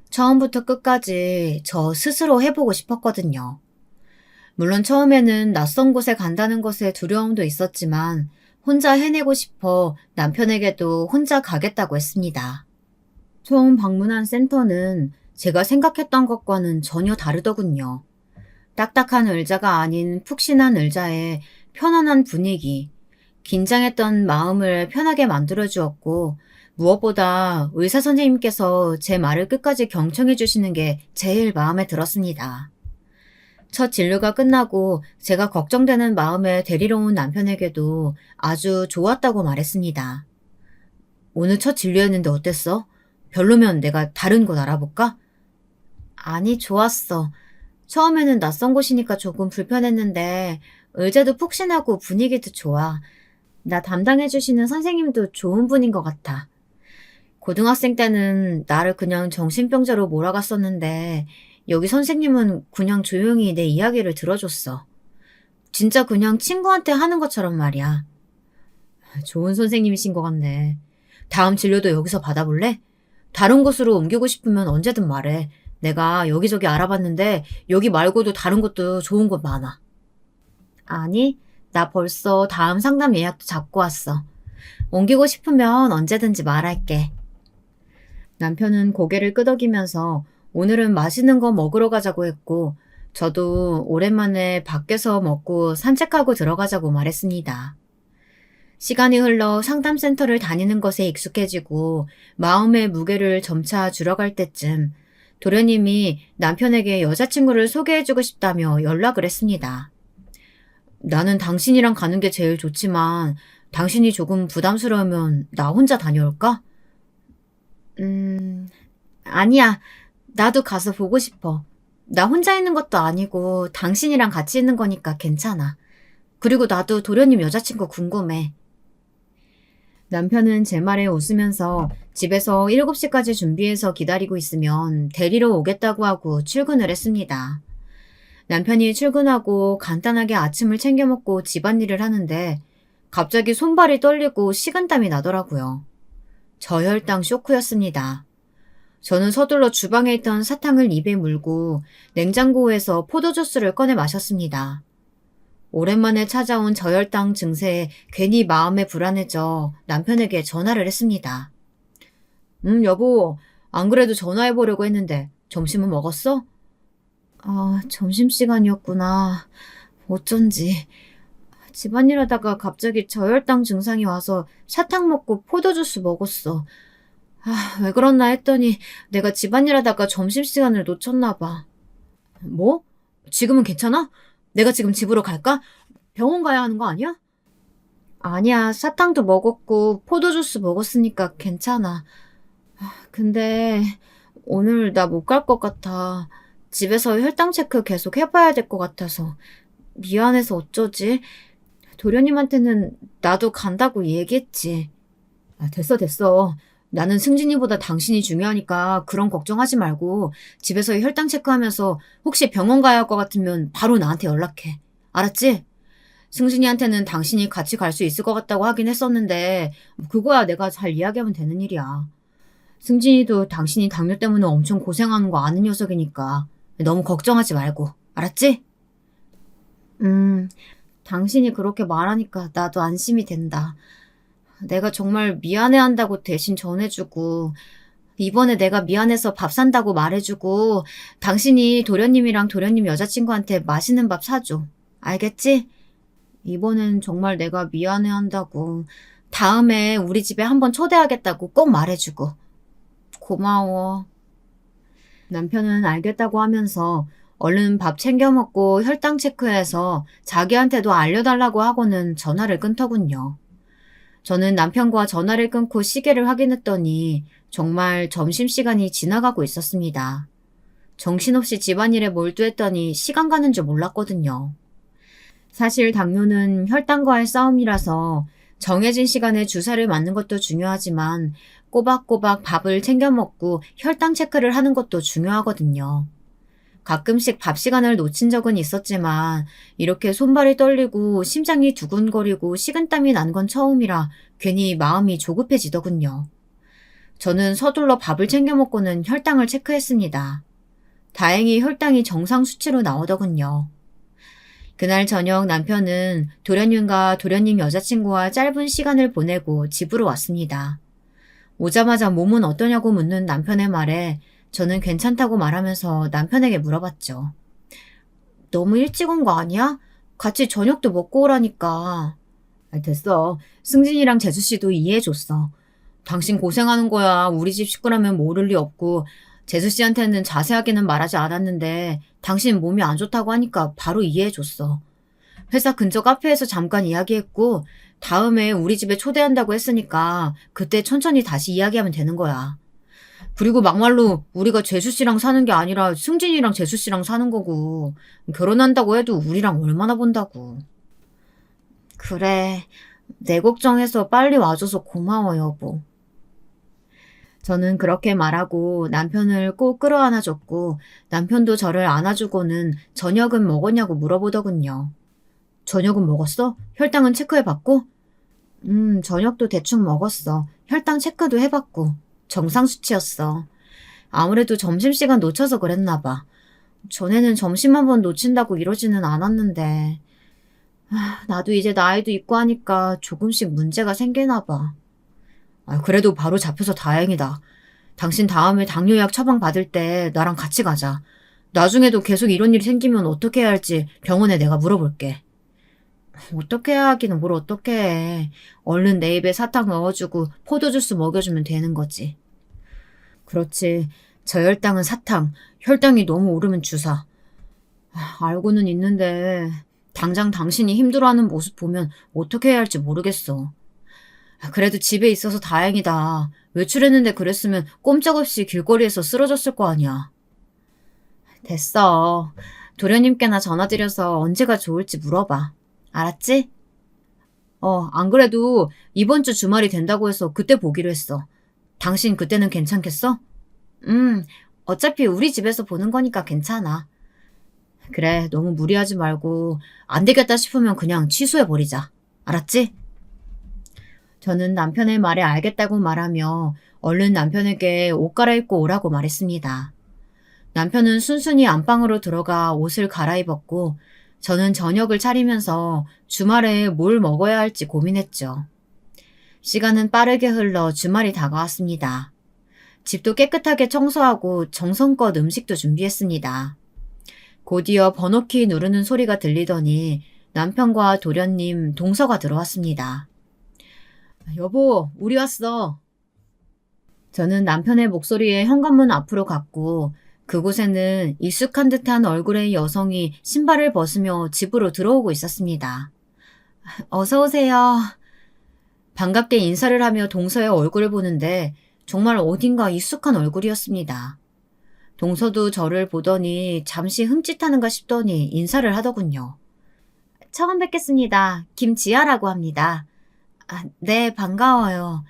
처음부터 끝까지 저 스스로 해보고 싶었거든요. 물론 처음에는 낯선 곳에 간다는 것에 두려움도 있었지만 혼자 해내고 싶어 남편에게도 혼자 가겠다고 했습니다. 처음 방문한 센터는 제가 생각했던 것과는 전혀 다르더군요. 딱딱한 의자가 아닌 푹신한 의자에 편안한 분위기, 긴장했던 마음을 편하게 만들어 주었고 무엇보다 의사 선생님께서 제 말을 끝까지 경청해 주시는 게 제일 마음에 들었습니다. 첫 진료가 끝나고 제가 걱정되는 마음에 데리러 온 남편에게도 아주 좋았다고 말했습니다. 오늘 첫 진료했는데 어땠어? 별로면 내가 다른 곳 알아볼까? 아니, 좋았어. 처음에는 낯선 곳이니까 조금 불편했는데 의자도 푹신하고 분위기도 좋아. 나 담당해주시는 선생님도 좋은 분인 것 같아. 고등학생 때는 나를 그냥 정신병자로 몰아갔었는데 여기 선생님은 그냥 조용히 내 이야기를 들어줬어. 진짜 그냥 친구한테 하는 것처럼 말이야. 좋은 선생님이신 것 같네. 다음 진료도 여기서 받아볼래? 다른 곳으로 옮기고 싶으면 언제든 말해. 내가 여기저기 알아봤는데 여기 말고도 다른 곳도 좋은 곳 많아. 아니, 나 벌써 다음 상담 예약도 잡고 왔어. 옮기고 싶으면 언제든지 말할게. 남편은 고개를 끄덕이면서 오늘은 맛있는 거 먹으러 가자고 했고 저도 오랜만에 밖에서 먹고 산책하고 들어가자고 말했습니다. 시간이 흘러 상담센터를 다니는 것에 익숙해지고 마음의 무게를 점차 줄여갈 때쯤 도련님이 남편에게 여자친구를 소개해주고 싶다며 연락을 했습니다. 나는 당신이랑 가는 게 제일 좋지만 당신이 조금 부담스러우면 나 혼자 다녀올까? 아니야. 나도 가서 보고 싶어. 나 혼자 있는 것도 아니고 당신이랑 같이 있는 거니까 괜찮아. 그리고 나도 도련님 여자친구 궁금해. 남편은 제 말에 웃으면서 집에서 7시까지 준비해서 기다리고 있으면 데리러 오겠다고 하고 출근을 했습니다. 남편이 출근하고 간단하게 아침을 챙겨 먹고 집안일을 하는데 갑자기 손발이 떨리고 식은땀이 나더라고요. 저혈당 쇼크였습니다. 저는 서둘러 주방에 있던 사탕을 입에 물고 냉장고에서 포도주스를 꺼내 마셨습니다. 오랜만에 찾아온 저혈당 증세에 괜히 마음에 불안해져 남편에게 전화를 했습니다. 여보, 안 그래도 전화해보려고 했는데 점심은 먹었어? 아, 점심시간이었구나. 어쩐지. 집안일 하다가 갑자기 저혈당 증상이 와서 사탕 먹고 포도주스 먹었어. 아, 왜 그랬나 했더니 내가 집안일 하다가 점심시간을 놓쳤나 봐. 뭐? 지금은 괜찮아? 내가 지금 집으로 갈까? 병원 가야 하는 거 아니야? 아니야, 사탕도 먹었고 포도주스 먹었으니까 괜찮아. 근데 오늘 나 못 갈 것 같아. 집에서 혈당 체크 계속 해봐야 될 것 같아서. 미안해서 어쩌지? 도련님한테는 나도 간다고 얘기했지. 아, 됐어. 나는 승진이보다 당신이 중요하니까 그런 걱정하지 말고 집에서 혈당 체크하면서 혹시 병원 가야 할 것 같으면 바로 나한테 연락해. 알았지? 승진이한테는 당신이 같이 갈 수 있을 것 같다고 하긴 했었는데 그거야 내가 잘 이야기하면 되는 일이야. 승진이도 당신이 당뇨 때문에 엄청 고생하는 거 아는 녀석이니까 너무 걱정하지 말고. 알았지? 당신이 그렇게 말하니까 나도 안심이 된다. 내가 정말 미안해한다고 대신 전해주고 이번에 내가 미안해서 밥 산다고 말해주고 당신이 도련님이랑 도련님 여자친구한테 맛있는 밥 사줘. 알겠지? 이번엔 정말 내가 미안해한다고. 다음에 우리 집에 한번 초대하겠다고 꼭 말해주고. 고마워. 남편은 알겠다고 하면서 얼른 밥 챙겨 먹고 혈당 체크해서 자기한테도 알려달라고 하고는 전화를 끊더군요. 저는 남편과 전화를 끊고 시계를 확인했더니 정말 점심시간이 지나가고 있었습니다. 정신없이 집안일에 몰두했더니 시간 가는 줄 몰랐거든요. 사실 당뇨는 혈당과의 싸움이라서 정해진 시간에 주사를 맞는 것도 중요하지만 꼬박꼬박 밥을 챙겨 먹고 혈당 체크를 하는 것도 중요하거든요. 가끔씩 밥 시간을 놓친 적은 있었지만 이렇게 손발이 떨리고 심장이 두근거리고 식은땀이 난 건 처음이라 괜히 마음이 조급해지더군요. 저는 서둘러 밥을 챙겨 먹고는 혈당을 체크했습니다. 다행히 혈당이 정상 수치로 나오더군요. 그날 저녁 남편은 도련님과 도련님 여자친구와 짧은 시간을 보내고 집으로 왔습니다. 오자마자 몸은 어떠냐고 묻는 남편의 말에 저는 괜찮다고 말하면서 남편에게 물어봤죠. 너무 일찍 온 거 아니야? 같이 저녁도 먹고 오라니까. 됐어. 승진이랑 재수씨도 이해해줬어. 당신 고생하는 거야. 우리 집 식구라면 모를 리 없고 재수씨한테는 자세하게는 말하지 않았는데 당신 몸이 안 좋다고 하니까 바로 이해해줬어. 회사 근처 카페에서 잠깐 이야기했고 다음에 우리 집에 초대한다고 했으니까 그때 천천히 다시 이야기하면 되는 거야. 그리고 막말로 우리가 재수씨랑 사는 게 아니라 승진이랑 재수씨랑 사는 거고 결혼한다고 해도 우리랑 얼마나 본다고. 그래. 내 걱정해서 빨리 와줘서 고마워 여보. 저는 그렇게 말하고 남편을 꼭 끌어안아줬고 남편도 저를 안아주고는 저녁은 먹었냐고 물어보더군요. 저녁은 먹었어? 혈당은 체크해봤고? 저녁도 대충 먹었어. 혈당 체크도 해봤고. 정상 수치였어. 아무래도 점심시간 놓쳐서 그랬나 봐. 전에는 점심 한 번 놓친다고 이러지는 않았는데. 나도 이제 나이도 있고 하니까 조금씩 문제가 생기나 봐. 그래도 바로 잡혀서 다행이다. 당신 다음에 당뇨약 처방 받을 때 나랑 같이 가자. 나중에도 계속 이런 일이 생기면 어떻게 해야 할지 병원에 내가 물어볼게. 어떻게 해야 하기는 뭘 어떻게 해. 얼른 내 입에 사탕 넣어주고 포도주스 먹여주면 되는 거지. 그렇지. 저혈당은 사탕, 혈당이 너무 오르면 주사. 알고는 있는데 당장 당신이 힘들어하는 모습 보면 어떻게 해야 할지 모르겠어. 그래도 집에 있어서 다행이다. 외출했는데 그랬으면 꼼짝없이 길거리에서 쓰러졌을 거 아니야. 됐어. 도련님께나 전화드려서 언제가 좋을지 물어봐. 알았지? 안 그래도 이번 주 주말이 된다고 해서 그때 보기로 했어. 당신 그때는 괜찮겠어? 어차피 우리 집에서 보는 거니까 괜찮아. 그래, 너무 무리하지 말고 안 되겠다 싶으면 그냥 취소해버리자. 알았지? 저는 남편의 말에 알겠다고 말하며 얼른 남편에게 옷 갈아입고 오라고 말했습니다. 남편은 순순히 안방으로 들어가 옷을 갈아입었고 저는 저녁을 차리면서 주말에 뭘 먹어야 할지 고민했죠. 시간은 빠르게 흘러 주말이 다가왔습니다. 집도 깨끗하게 청소하고 정성껏 음식도 준비했습니다. 곧이어 번호키 누르는 소리가 들리더니 남편과 도련님, 동서가 들어왔습니다. 여보, 우리 왔어. 저는 남편의 목소리에 현관문 앞으로 갔고 그곳에는 익숙한 듯한 얼굴의 여성이 신발을 벗으며 집으로 들어오고 있었습니다. 어서 오세요. 반갑게 인사를 하며 동서의 얼굴을 보는데 정말 어딘가 익숙한 얼굴이었습니다. 동서도 저를 보더니 잠시 흠칫하는가 싶더니 인사를 하더군요. 처음 뵙겠습니다. 김지아라고 합니다. 네, 반가워요.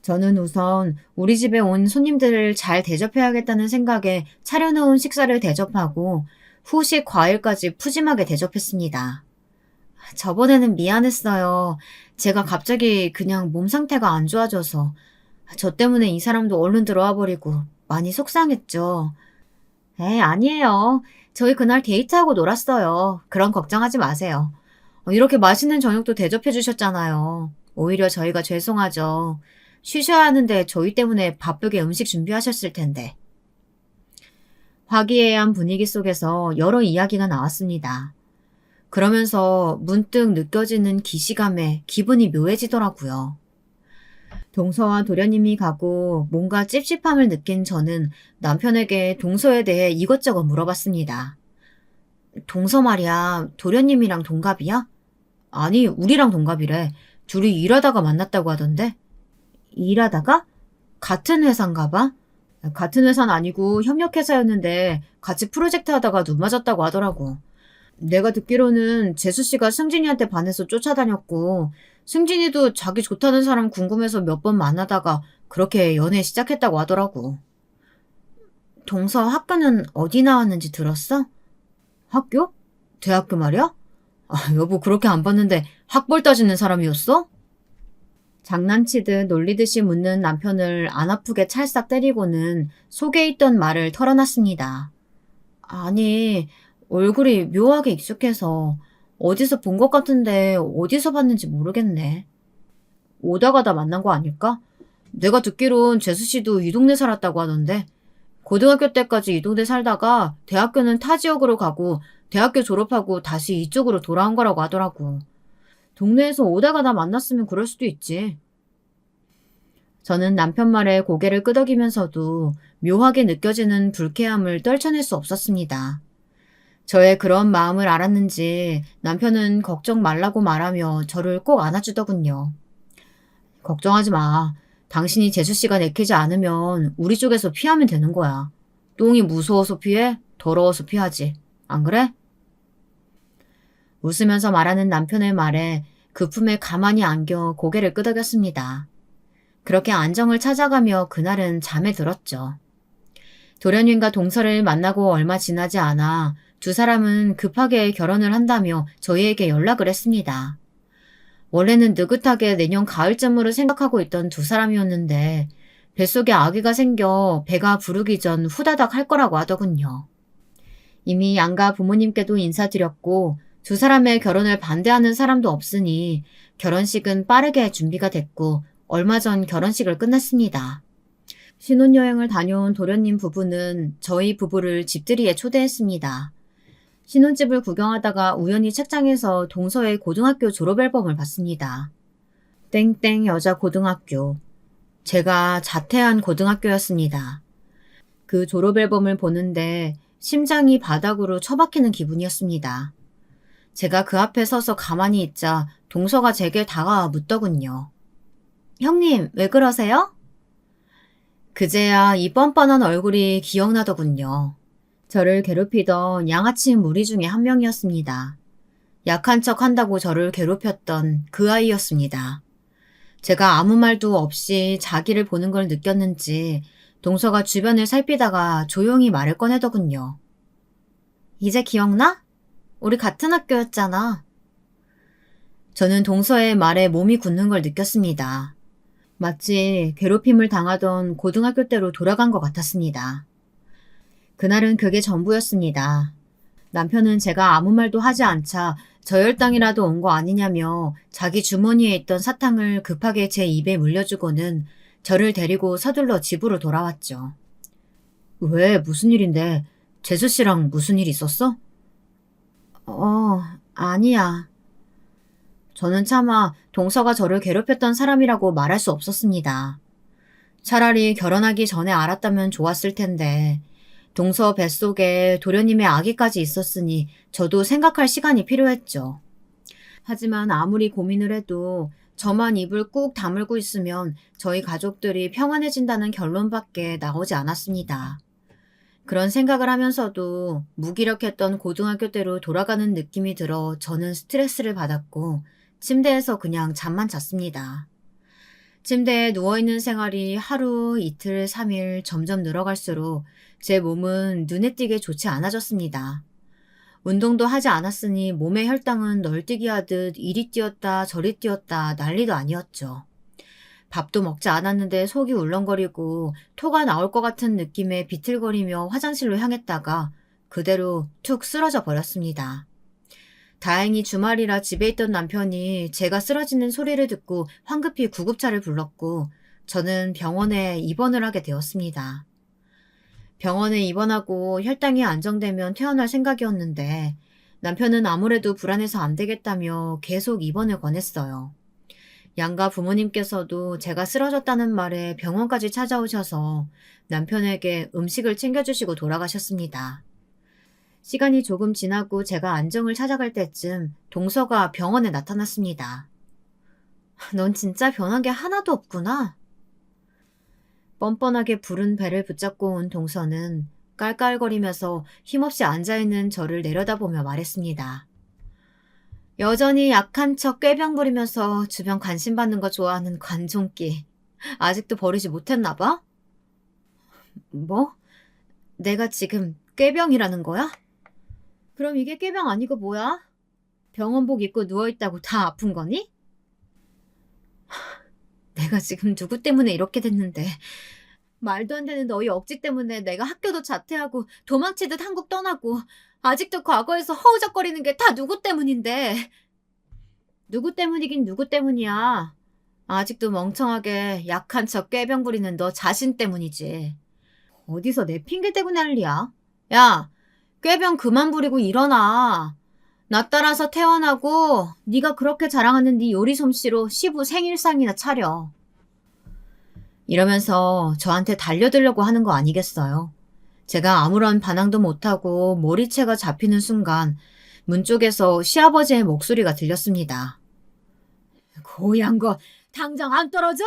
저는 우선 우리 집에 온 손님들을 잘 대접해야겠다는 생각에 차려놓은 식사를 대접하고 후식 과일까지 푸짐하게 대접했습니다. 저번에는 미안했어요. 제가 갑자기 그냥 몸 상태가 안 좋아져서 저 때문에 이 사람도 얼른 들어와 버리고 많이 속상했죠. 아니에요. 저희 그날 데이트하고 놀았어요. 그런 걱정하지 마세요. 이렇게 맛있는 저녁도 대접해 주셨잖아요. 오히려 저희가 죄송하죠. 쉬셔야 하는데 저희 때문에 바쁘게 음식 준비하셨을 텐데. 화기애애한 분위기 속에서 여러 이야기가 나왔습니다. 그러면서 문득 느껴지는 기시감에 기분이 묘해지더라고요. 동서와 도련님이 가고 뭔가 찝찝함을 느낀 저는 남편에게 동서에 대해 이것저것 물어봤습니다. 동서 말이야, 도련님이랑 동갑이야? 아니, 우리랑 동갑이래. 둘이 일하다가 만났다고 하던데. 일하다가? 같은 회사인가 봐? 같은 회사는 아니고 협력회사였는데 같이 프로젝트 하다가 눈 맞았다고 하더라고. 내가 듣기로는 재수 씨가 승진이한테 반해서 쫓아다녔고, 승진이도 자기 좋다는 사람 궁금해서 몇 번 만나다가 그렇게 연애 시작했다고 하더라고. 동서 학교는 어디 나왔는지 들었어? 학교? 대학교 말이야? 아, 여보 그렇게 안 봤는데 학벌 따지는 사람이었어? 장난치듯 놀리듯이 묻는 남편을 안 아프게 찰싹 때리고는 속에 있던 말을 털어놨습니다. 아니, 얼굴이 묘하게 익숙해서 어디서 본 것 같은데 어디서 봤는지 모르겠네. 오다 가다 만난 거 아닐까? 내가 듣기론 재수 씨도 이 동네 살았다고 하던데 고등학교 때까지 이 동네 살다가 대학교는 타 지역으로 가고 대학교 졸업하고 다시 이쪽으로 돌아온 거라고 하더라고. 동네에서 오다 가다 만났으면 그럴 수도 있지. 저는 남편 말에 고개를 끄덕이면서도 묘하게 느껴지는 불쾌함을 떨쳐낼 수 없었습니다. 저의 그런 마음을 알았는지 남편은 걱정 말라고 말하며 저를 꼭 안아주더군요. 걱정하지 마. 당신이 재수 씨가 내키지 않으면 우리 쪽에서 피하면 되는 거야. 똥이 무서워서 피해? 더러워서 피하지. 안 그래? 웃으면서 말하는 남편의 말에 그 품에 가만히 안겨 고개를 끄덕였습니다. 그렇게 안정을 찾아가며 그날은 잠에 들었죠. 도련님과 동서를 만나고 얼마 지나지 않아 두 사람은 급하게 결혼을 한다며 저희에게 연락을 했습니다. 원래는 느긋하게 내년 가을쯤으로 생각하고 있던 두 사람이었는데 뱃속에 아기가 생겨 배가 부르기 전 후다닥 할 거라고 하더군요. 이미 양가 부모님께도 인사드렸고 두 사람의 결혼을 반대하는 사람도 없으니 결혼식은 빠르게 준비가 됐고 얼마 전 결혼식을 끝냈습니다. 신혼여행을 다녀온 도련님 부부는 저희 부부를 집들이에 초대했습니다. 신혼집을 구경하다가 우연히 책장에서 동서의 고등학교 졸업앨범을 봤습니다. 땡땡 여자 고등학교. 제가 자퇴한 고등학교였습니다. 그 졸업앨범을 보는데 심장이 바닥으로 처박히는 기분이었습니다. 제가 그 앞에 서서 가만히 있자 동서가 제게 다가와 묻더군요. 형님, 왜 그러세요? 그제야 이 뻔뻔한 얼굴이 기억나더군요. 저를 괴롭히던 양아치 무리 중에 한 명이었습니다. 약한 척 한다고 저를 괴롭혔던 그 아이였습니다. 제가 아무 말도 없이 자기를 보는 걸 느꼈는지 동서가 주변을 살피다가 조용히 말을 꺼내더군요. 이제 기억나? 우리 같은 학교였잖아. 저는 동서의 말에 몸이 굳는 걸 느꼈습니다. 마치 괴롭힘을 당하던 고등학교 때로 돌아간 것 같았습니다. 그날은 그게 전부였습니다. 남편은 제가 아무 말도 하지 않자 저혈당이라도 온 거 아니냐며 자기 주머니에 있던 사탕을 급하게 제 입에 물려주고는 저를 데리고 서둘러 집으로 돌아왔죠. 왜? 무슨 일인데? 재수 씨랑 무슨 일 있었어? 아니야. 저는 차마 동서가 저를 괴롭혔던 사람이라고 말할 수 없었습니다. 차라리 결혼하기 전에 알았다면 좋았을 텐데 동서 뱃속에 도련님의 아기까지 있었으니 저도 생각할 시간이 필요했죠. 하지만 아무리 고민을 해도 저만 입을 꾹 다물고 있으면 저희 가족들이 평안해진다는 결론밖에 나오지 않았습니다. 그런 생각을 하면서도 무기력했던 고등학교 때로 돌아가는 느낌이 들어 저는 스트레스를 받았고 침대에서 그냥 잠만 잤습니다. 침대에 누워있는 생활이 하루, 이틀, 3일 점점 늘어갈수록 제 몸은 눈에 띄게 좋지 않아졌습니다. 운동도 하지 않았으니 몸의 혈당은 널뛰기 하듯 이리 뛰었다 저리 뛰었다 난리도 아니었죠. 밥도 먹지 않았는데 속이 울렁거리고 토가 나올 것 같은 느낌에 비틀거리며 화장실로 향했다가 그대로 툭 쓰러져 버렸습니다. 다행히 주말이라 집에 있던 남편이 제가 쓰러지는 소리를 듣고 황급히 구급차를 불렀고 저는 병원에 입원을 하게 되었습니다. 병원에 입원하고 혈당이 안정되면 퇴원할 생각이었는데 남편은 아무래도 불안해서 안 되겠다며 계속 입원을 권했어요. 양가 부모님께서도 제가 쓰러졌다는 말에 병원까지 찾아오셔서 남편에게 음식을 챙겨주시고 돌아가셨습니다. 시간이 조금 지나고 제가 안정을 찾아갈 때쯤 동서가 병원에 나타났습니다. 넌 진짜 변한 게 하나도 없구나. 뻔뻔하게 부른 배를 붙잡고 온 동서는 깔깔거리면서 힘없이 앉아있는 저를 내려다보며 말했습니다. 여전히 약한 척 꾀병 부리면서 주변 관심 받는 거 좋아하는 관종기. 아직도 버리지 못했나 봐? 뭐? 내가 지금 꾀병이라는 거야? 그럼 이게 꾀병 아니고 뭐야? 병원복 입고 누워있다고 다 아픈 거니? 내가 지금 누구 때문에 이렇게 됐는데. 말도 안 되는 너희 억지 때문에 내가 학교도 자퇴하고 도망치듯 한국 떠나고 아직도 과거에서 허우적거리는 게 다 누구 때문인데. 누구 때문이긴 누구 때문이야. 아직도 멍청하게 약한 척 꾀병 부리는 너 자신 때문이지. 어디서 내 핑계 대고 난리야? 야, 꾀병 그만 부리고 일어나. 나 따라서 태어나고 네가 그렇게 자랑하는 네 요리 솜씨로 시부 생일상이나 차려. 이러면서 저한테 달려들려고 하는 거 아니겠어요? 제가 아무런 반항도 못하고 머리채가 잡히는 순간 문 쪽에서 시아버지의 목소리가 들렸습니다. 고얀 거 당장 안 떨어져?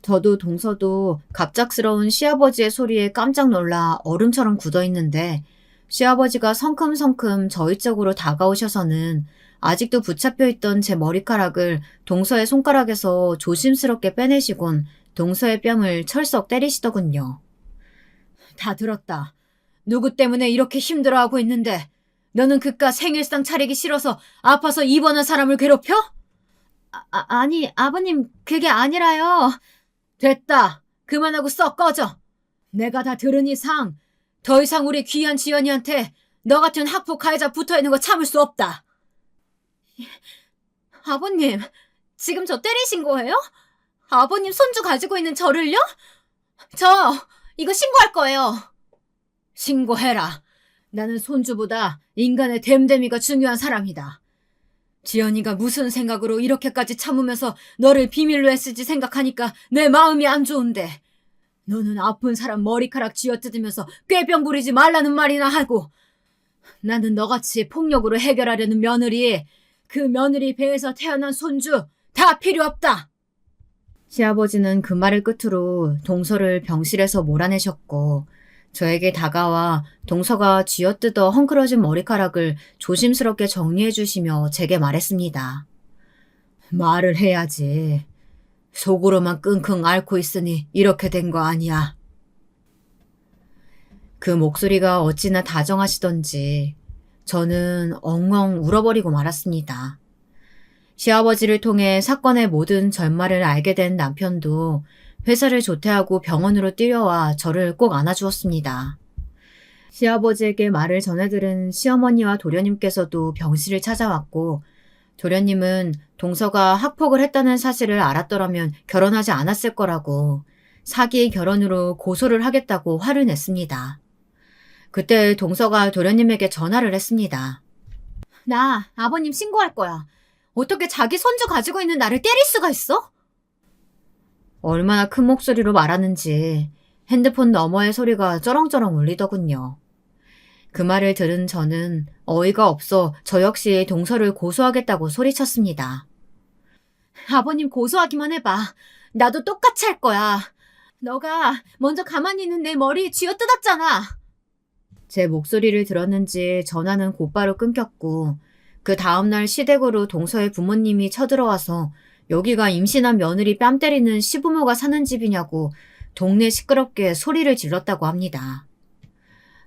저도 동서도 갑작스러운 시아버지의 소리에 깜짝 놀라 얼음처럼 굳어있는데 시아버지가 성큼성큼 저희 쪽으로 다가오셔서는 아직도 붙잡혀 있던 제 머리카락을 동서의 손가락에서 조심스럽게 빼내시곤 동서의 뺨을 철썩 때리시더군요. 다 들었다. 누구 때문에 이렇게 힘들어하고 있는데 너는 그깟 생일상 차리기 싫어서 아파서 입원한 사람을 괴롭혀? 아니 아버님 그게 아니라요. 됐다. 그만하고 썩 꺼져. 내가 다 들은 이상 더 이상 우리 귀한 지연이한테 너 같은 학폭 가해자 붙어있는 거 참을 수 없다. 아버님 지금 저 때리신 거예요? 아버님 손주 가지고 있는 저를요? 저 이거 신고할 거예요. 신고해라. 나는 손주보다 인간의 됨됨이가 중요한 사람이다. 지연이가 무슨 생각으로 이렇게까지 참으면서 너를 비밀로 했을지 생각하니까 내 마음이 안 좋은데 너는 아픈 사람 머리카락 쥐어뜯으면서 꾀병 부리지 말라는 말이나 하고 나는 너같이 폭력으로 해결하려는 며느리, 그 며느리 배에서 태어난 손주 다 필요 없다. 시아버지는 그 말을 끝으로 동서를 병실에서 몰아내셨고 저에게 다가와 동서가 쥐어뜯어 헝클어진 머리카락을 조심스럽게 정리해 주시며 제게 말했습니다. 말을 해야지. 속으로만 끙끙 앓고 있으니 이렇게 된 거 아니야. 그 목소리가 어찌나 다정하시던지 저는 엉엉 울어버리고 말았습니다. 시아버지를 통해 사건의 모든 전말을 알게 된 남편도 회사를 조퇴하고 병원으로 뛰어와 저를 꼭 안아주었습니다. 시아버지에게 말을 전해들은 시어머니와 도련님께서도 병실을 찾아왔고 도련님은 동서가 학폭을 했다는 사실을 알았더라면 결혼하지 않았을 거라고 사기 결혼으로 고소를 하겠다고 화를 냈습니다. 그때 동서가 도련님에게 전화를 했습니다. 나 아버님 신고할 거야. 어떻게 자기 손주 가지고 있는 나를 때릴 수가 있어? 얼마나 큰 목소리로 말하는지 핸드폰 너머의 소리가 쩌렁쩌렁 울리더군요. 그 말을 들은 저는 어이가 없어 저 역시 동서를 고소하겠다고 소리쳤습니다. 아버님 고소하기만 해봐. 나도 똑같이 할 거야. 너가 먼저 가만히 있는 내 머리 쥐어뜯었잖아. 제 목소리를 들었는지 전화는 곧바로 끊겼고 그 다음날 시댁으로 동서의 부모님이 쳐들어와서 여기가 임신한 며느리 뺨 때리는 시부모가 사는 집이냐고 동네 시끄럽게 소리를 질렀다고 합니다.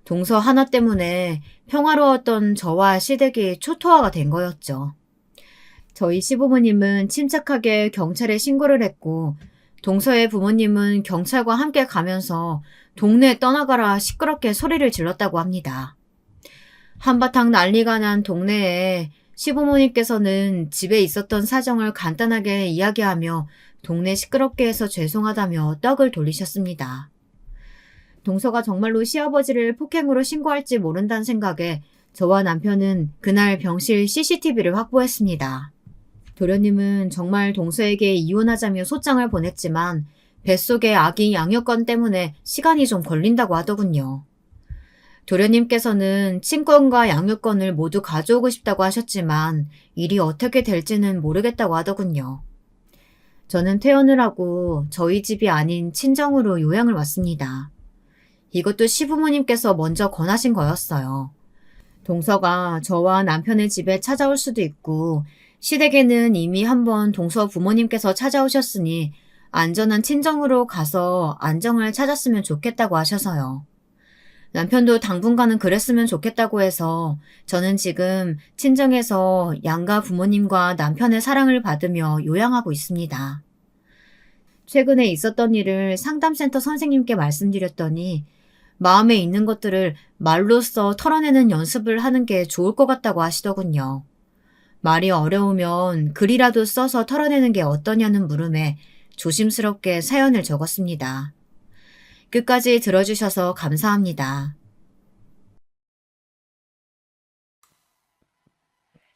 동서 하나 때문에 평화로웠던 저와 시댁이 초토화가 된 거였죠. 저희 시부모님은 침착하게 경찰에 신고를 했고 동서의 부모님은 경찰과 함께 가면서 동네에 떠나가라 시끄럽게 소리를 질렀다고 합니다. 한바탕 난리가 난 동네에 시부모님께서는 집에 있었던 사정을 간단하게 이야기하며 동네 시끄럽게 해서 죄송하다며 떡을 돌리셨습니다. 동서가 정말로 시아버지를 폭행으로 신고할지 모른다는 생각에 저와 남편은 그날 병실 CCTV를 확보했습니다. 도련님은 정말 동서에게 이혼하자며 소장을 보냈지만 뱃속의 아기 양육권 때문에 시간이 좀 걸린다고 하더군요. 도련님께서는 친권과 양육권을 모두 가져오고 싶다고 하셨지만 일이 어떻게 될지는 모르겠다고 하더군요. 저는 퇴원을 하고 저희 집이 아닌 친정으로 요양을 왔습니다. 이것도 시부모님께서 먼저 권하신 거였어요. 동서가 저와 남편의 집에 찾아올 수도 있고 시댁에는 이미 한번 동서 부모님께서 찾아오셨으니 안전한 친정으로 가서 안정을 찾았으면 좋겠다고 하셔서요. 남편도 당분간은 그랬으면 좋겠다고 해서 저는 지금 친정에서 양가 부모님과 남편의 사랑을 받으며 요양하고 있습니다. 최근에 있었던 일을 상담센터 선생님께 말씀드렸더니 마음에 있는 것들을 말로써 털어내는 연습을 하는 게 좋을 것 같다고 하시더군요. 말이 어려우면 글이라도 써서 털어내는 게 어떠냐는 물음에 조심스럽게 사연을 적었습니다. 끝까지 들어주셔서 감사합니다.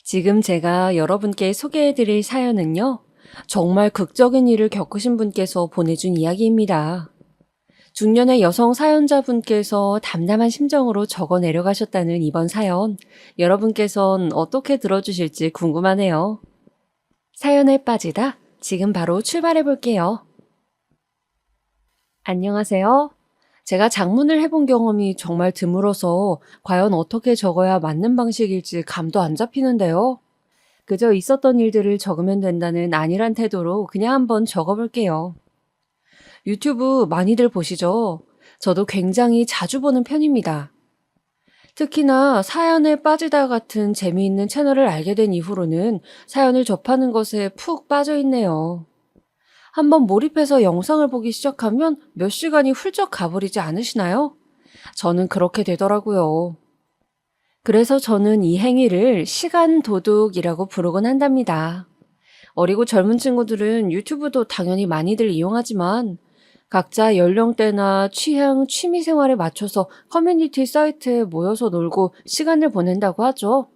지금 제가 여러분께 소개해드릴 사연은요, 정말 극적인 일을 겪으신 분께서 보내준 이야기입니다. 중년의 여성 사연자분께서 담담한 심정으로 적어 내려가셨다는 이번 사연, 여러분께선 어떻게 들어주실지 궁금하네요. 사연에 빠지다 지금 바로 출발해 볼게요. 안녕하세요. 제가 장문을 해본 경험이 정말 드물어서 과연 어떻게 적어야 맞는 방식일지 감도 안 잡히는데요. 그저 있었던 일들을 적으면 된다는 안일한 태도로 그냥 한번 적어볼게요. 유튜브 많이들 보시죠? 저도 굉장히 자주 보는 편입니다. 특히나 사연에 빠지다 같은 재미있는 채널을 알게 된 이후로는 사연을 접하는 것에 푹 빠져 있네요. 한번 몰입해서 영상을 보기 시작하면 몇 시간이 훌쩍 가버리지 않으시나요? 저는 그렇게 되더라고요. 그래서 저는 이 행위를 시간 도둑이라고 부르곤 한답니다. 어리고 젊은 친구들은 유튜브도 당연히 많이들 이용하지만 각자 연령대나 취향, 취미 생활에 맞춰서 커뮤니티 사이트에 모여서 놀고 시간을 보낸다고 하죠.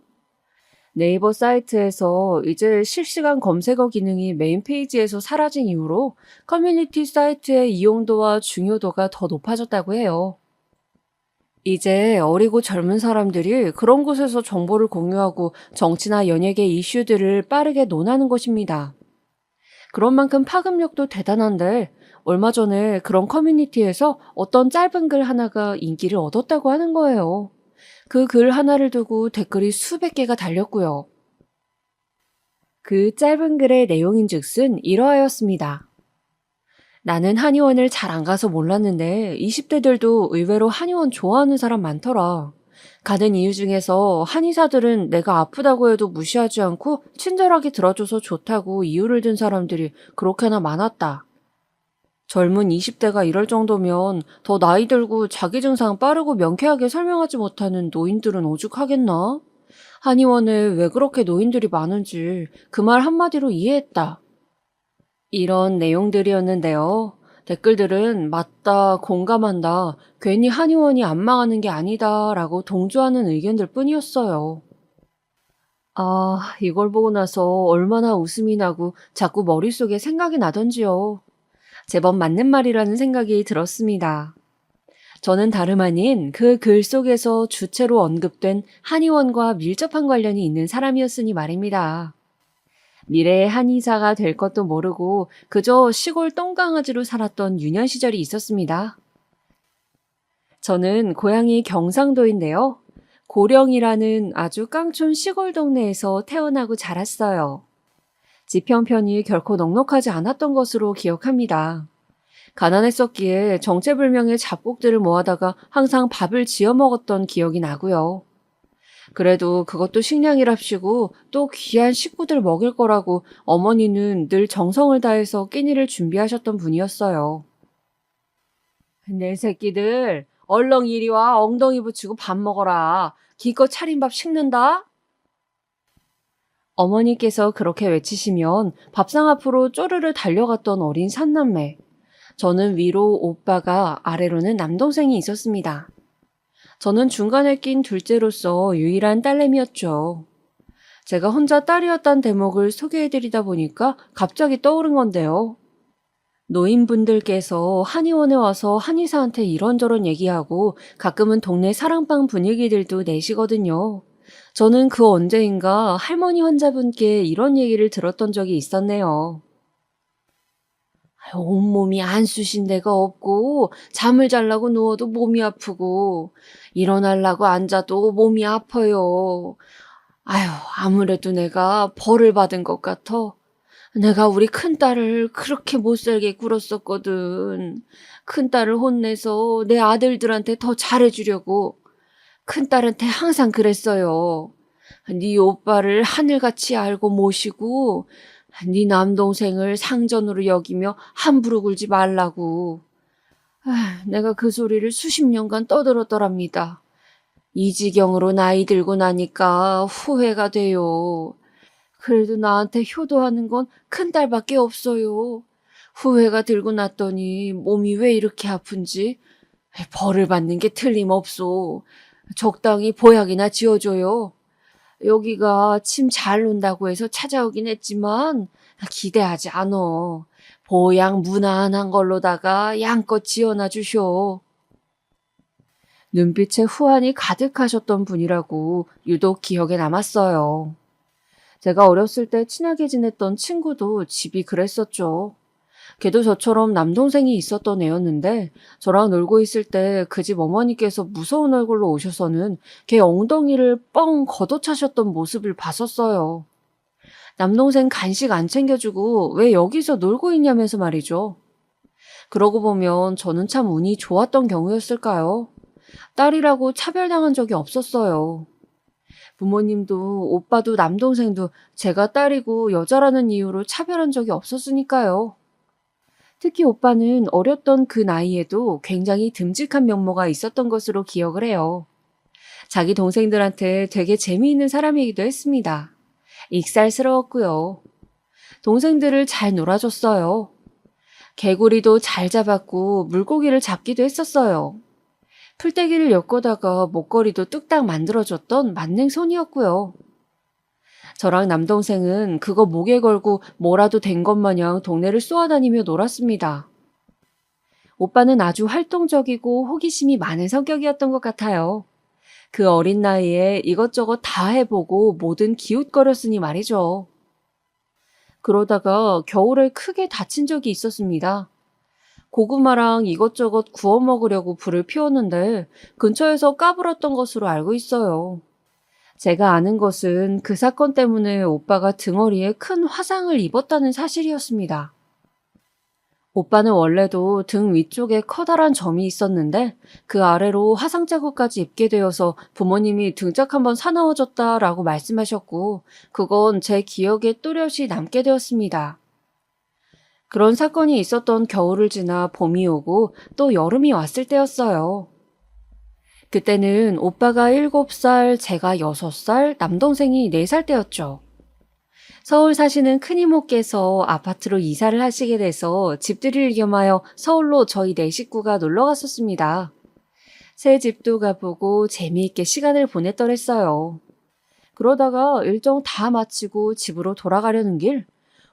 네이버 사이트에서 이제 실시간 검색어 기능이 메인 페이지에서 사라진 이후로 커뮤니티 사이트의 이용도와 중요도가 더 높아졌다고 해요. 이제 어리고 젊은 사람들이 그런 곳에서 정보를 공유하고 정치나 연예계 이슈들을 빠르게 논하는 것입니다. 그런 만큼 파급력도 대단한데 얼마 전에 그런 커뮤니티에서 어떤 짧은 글 하나가 인기를 얻었다고 하는 거예요. 그 글 하나를 두고 댓글이 수백 개가 달렸고요. 그 짧은 글의 내용인즉슨 이러하였습니다. 나는 한의원을 잘 안 가서 몰랐는데 20대들도 의외로 한의원 좋아하는 사람 많더라. 가는 이유 중에서 한의사들은 내가 아프다고 해도 무시하지 않고 친절하게 들어줘서 좋다고 이유를 든 사람들이 그렇게나 많았다. 젊은 20대가 이럴 정도면 더 나이 들고 자기 증상 빠르고 명쾌하게 설명하지 못하는 노인들은 오죽하겠나? 한의원에 왜 그렇게 노인들이 많은지 그 말 한마디로 이해했다. 이런 내용들이었는데요. 댓글들은 맞다, 공감한다, 괜히 한의원이 안 망하는 게 아니다 라고 동조하는 의견들 뿐이었어요. 아, 이걸 보고 나서 얼마나 웃음이 나고 자꾸 머릿속에 생각이 나던지요. 제법 맞는 말이라는 생각이 들었습니다. 저는 다름 아닌 그 글 속에서 주체로 언급된 한의원과 밀접한 관련이 있는 사람이었으니 말입니다. 미래의 한의사가 될 것도 모르고 그저 시골 똥강아지로 살았던 유년 시절이 있었습니다. 저는 고향이 경상도인데요. 고령이라는 아주 깡촌 시골 동네에서 태어나고 자랐어요. 집 형편이 결코 넉넉하지 않았던 것으로 기억합니다. 가난했었기에 정체불명의 잡곡들을 모아다가 항상 밥을 지어 먹었던 기억이 나고요. 그래도 그것도 식량이랍시고 또 귀한 식구들 먹일 거라고 어머니는 늘 정성을 다해서 끼니를 준비하셨던 분이었어요. 내 새끼들, 얼렁 이리 와 엉덩이 붙이고 밥 먹어라. 기껏 차린 밥 식는다? 어머니께서 그렇게 외치시면 밥상 앞으로 쪼르르 달려갔던 어린 삼남매. 저는 위로 오빠가 아래로는 남동생이 있었습니다. 저는 중간에 낀 둘째로서 유일한 딸내미였죠. 제가 혼자 딸이었단 대목을 소개해드리다 보니까 갑자기 떠오른 건데요. 노인분들께서 한의원에 와서 한의사한테 이런저런 얘기하고 가끔은 동네 사랑방 분위기들도 내시거든요. 저는 그 언제인가 할머니 환자분께 이런 얘기를 들었던 적이 있었네요. 온몸이 안 쑤신 데가 없고 잠을 자려고 누워도 몸이 아프고 일어나려고 앉아도 몸이 아파요. 아휴, 아무래도 내가 벌을 받은 것 같아. 내가 우리 큰딸을 그렇게 못살게 굴었었거든. 큰딸을 혼내서 내 아들들한테 더 잘해주려고. 큰딸한테 항상 그랬어요. 네 오빠를 하늘같이 알고 모시고 네 남동생을 상전으로 여기며 함부로 굴지 말라고. 내가 그 소리를 수십 년간 떠들었더랍니다. 이 지경으로 나이 들고 나니까 후회가 돼요. 그래도 나한테 효도하는 건 큰딸밖에 없어요. 후회가 들고 났더니 몸이 왜 이렇게 아픈지 벌을 받는 게 틀림없소. 적당히 보약이나 지어줘요. 여기가 침 잘 논다고 해서 찾아오긴 했지만 기대하지 않어. 보약 무난한 걸로다가 양껏 지어놔 주쇼. 눈빛에 후환이 가득하셨던 분이라고 유독 기억에 남았어요. 제가 어렸을 때 친하게 지냈던 친구도 집이 그랬었죠. 걔도 저처럼 남동생이 있었던 애였는데 저랑 놀고 있을 때 그 집 어머니께서 무서운 얼굴로 오셔서는 걔 엉덩이를 뻥 걷어차셨던 모습을 봤었어요. 남동생 간식 안 챙겨주고 왜 여기서 놀고 있냐면서 말이죠. 그러고 보면 저는 참 운이 좋았던 경우였을까요? 딸이라고 차별당한 적이 없었어요. 부모님도 오빠도 남동생도 제가 딸이고 여자라는 이유로 차별한 적이 없었으니까요. 특히 오빠는 어렸던 그 나이에도 굉장히 듬직한 면모가 있었던 것으로 기억을 해요. 자기 동생들한테 되게 재미있는 사람이기도 했습니다. 익살스러웠고요. 동생들을 잘 놀아줬어요. 개구리도 잘 잡았고 물고기를 잡기도 했었어요. 풀떼기를 엮어다가 목걸이도 뚝딱 만들어줬던 만능손이었고요. 저랑 남동생은 그거 목에 걸고 뭐라도 된 것 마냥 동네를 쏘아다니며 놀았습니다. 오빠는 아주 활동적이고 호기심이 많은 성격이었던 것 같아요. 그 어린 나이에 이것저것 다 해보고 뭐든 기웃거렸으니 말이죠. 그러다가 겨울에 크게 다친 적이 있었습니다. 고구마랑 이것저것 구워 먹으려고 불을 피웠는데 근처에서 까불었던 것으로 알고 있어요. 제가 아는 것은 그 사건 때문에 오빠가 등허리에 큰 화상을 입었다는 사실이었습니다. 오빠는 원래도 등 위쪽에 커다란 점이 있었는데 그 아래로 화상 자국까지 입게 되어서 부모님이 등짝 한번 사나워졌다라고 말씀하셨고 그건 제 기억에 또렷이 남게 되었습니다. 그런 사건이 있었던 겨울을 지나 봄이 오고 또 여름이 왔을 때였어요. 그때는 오빠가 7살, 제가 6살, 남동생이 4살 때였죠. 서울 사시는 큰이모께서 아파트로 이사를 하시게 돼서 집들이를 겸하여 서울로 저희 4식구가 놀러 갔었습니다. 새 집도 가보고 재미있게 시간을 보냈더랬어요. 그러다가 일정 다 마치고 집으로 돌아가려는 길,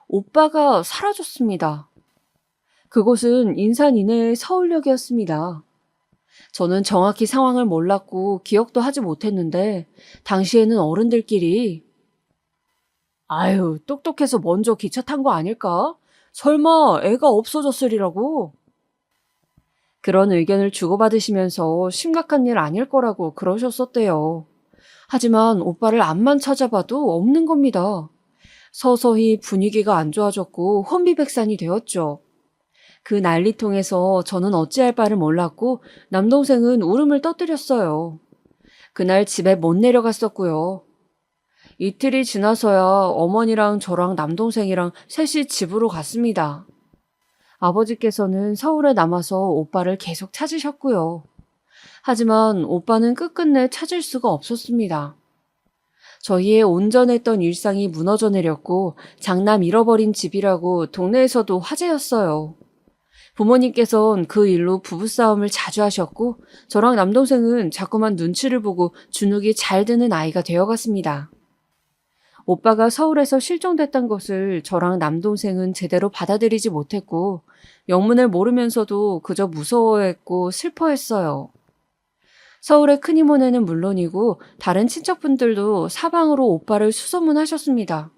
오빠가 사라졌습니다. 그곳은 인산 이내의 서울역이었습니다. 저는 정확히 상황을 몰랐고 기억도 하지 못했는데 당시에는 어른들끼리 아유, 똑똑해서 먼저 기차 탄 거 아닐까? 설마 애가 없어졌으리라고? 그런 의견을 주고받으시면서 심각한 일 아닐 거라고 그러셨었대요. 하지만 오빠를 앞만 찾아봐도 없는 겁니다. 서서히 분위기가 안 좋아졌고 혼비백산이 되었죠. 그 난리통에서 저는 어찌할 바를 몰랐고 남동생은 울음을 터뜨렸어요. 그날 집에 못 내려갔었고요. 이틀이 지나서야 어머니랑 저랑 남동생이랑 셋이 집으로 갔습니다. 아버지께서는 서울에 남아서 오빠를 계속 찾으셨고요. 하지만 오빠는 끝끝내 찾을 수가 없었습니다. 저희의 온전했던 일상이 무너져 내렸고 장남 잃어버린 집이라고 동네에서도 화제였어요. 부모님께선 그 일로 부부싸움을 자주 하셨고, 저랑 남동생은 자꾸만 눈치를 보고 주눅이 잘 드는 아이가 되어갔습니다. 오빠가 서울에서 실종됐던 것을 저랑 남동생은 제대로 받아들이지 못했고, 영문을 모르면서도 그저 무서워했고 슬퍼했어요. 서울의 큰이모네는 물론이고 다른 친척분들도 사방으로 오빠를 수소문하셨습니다.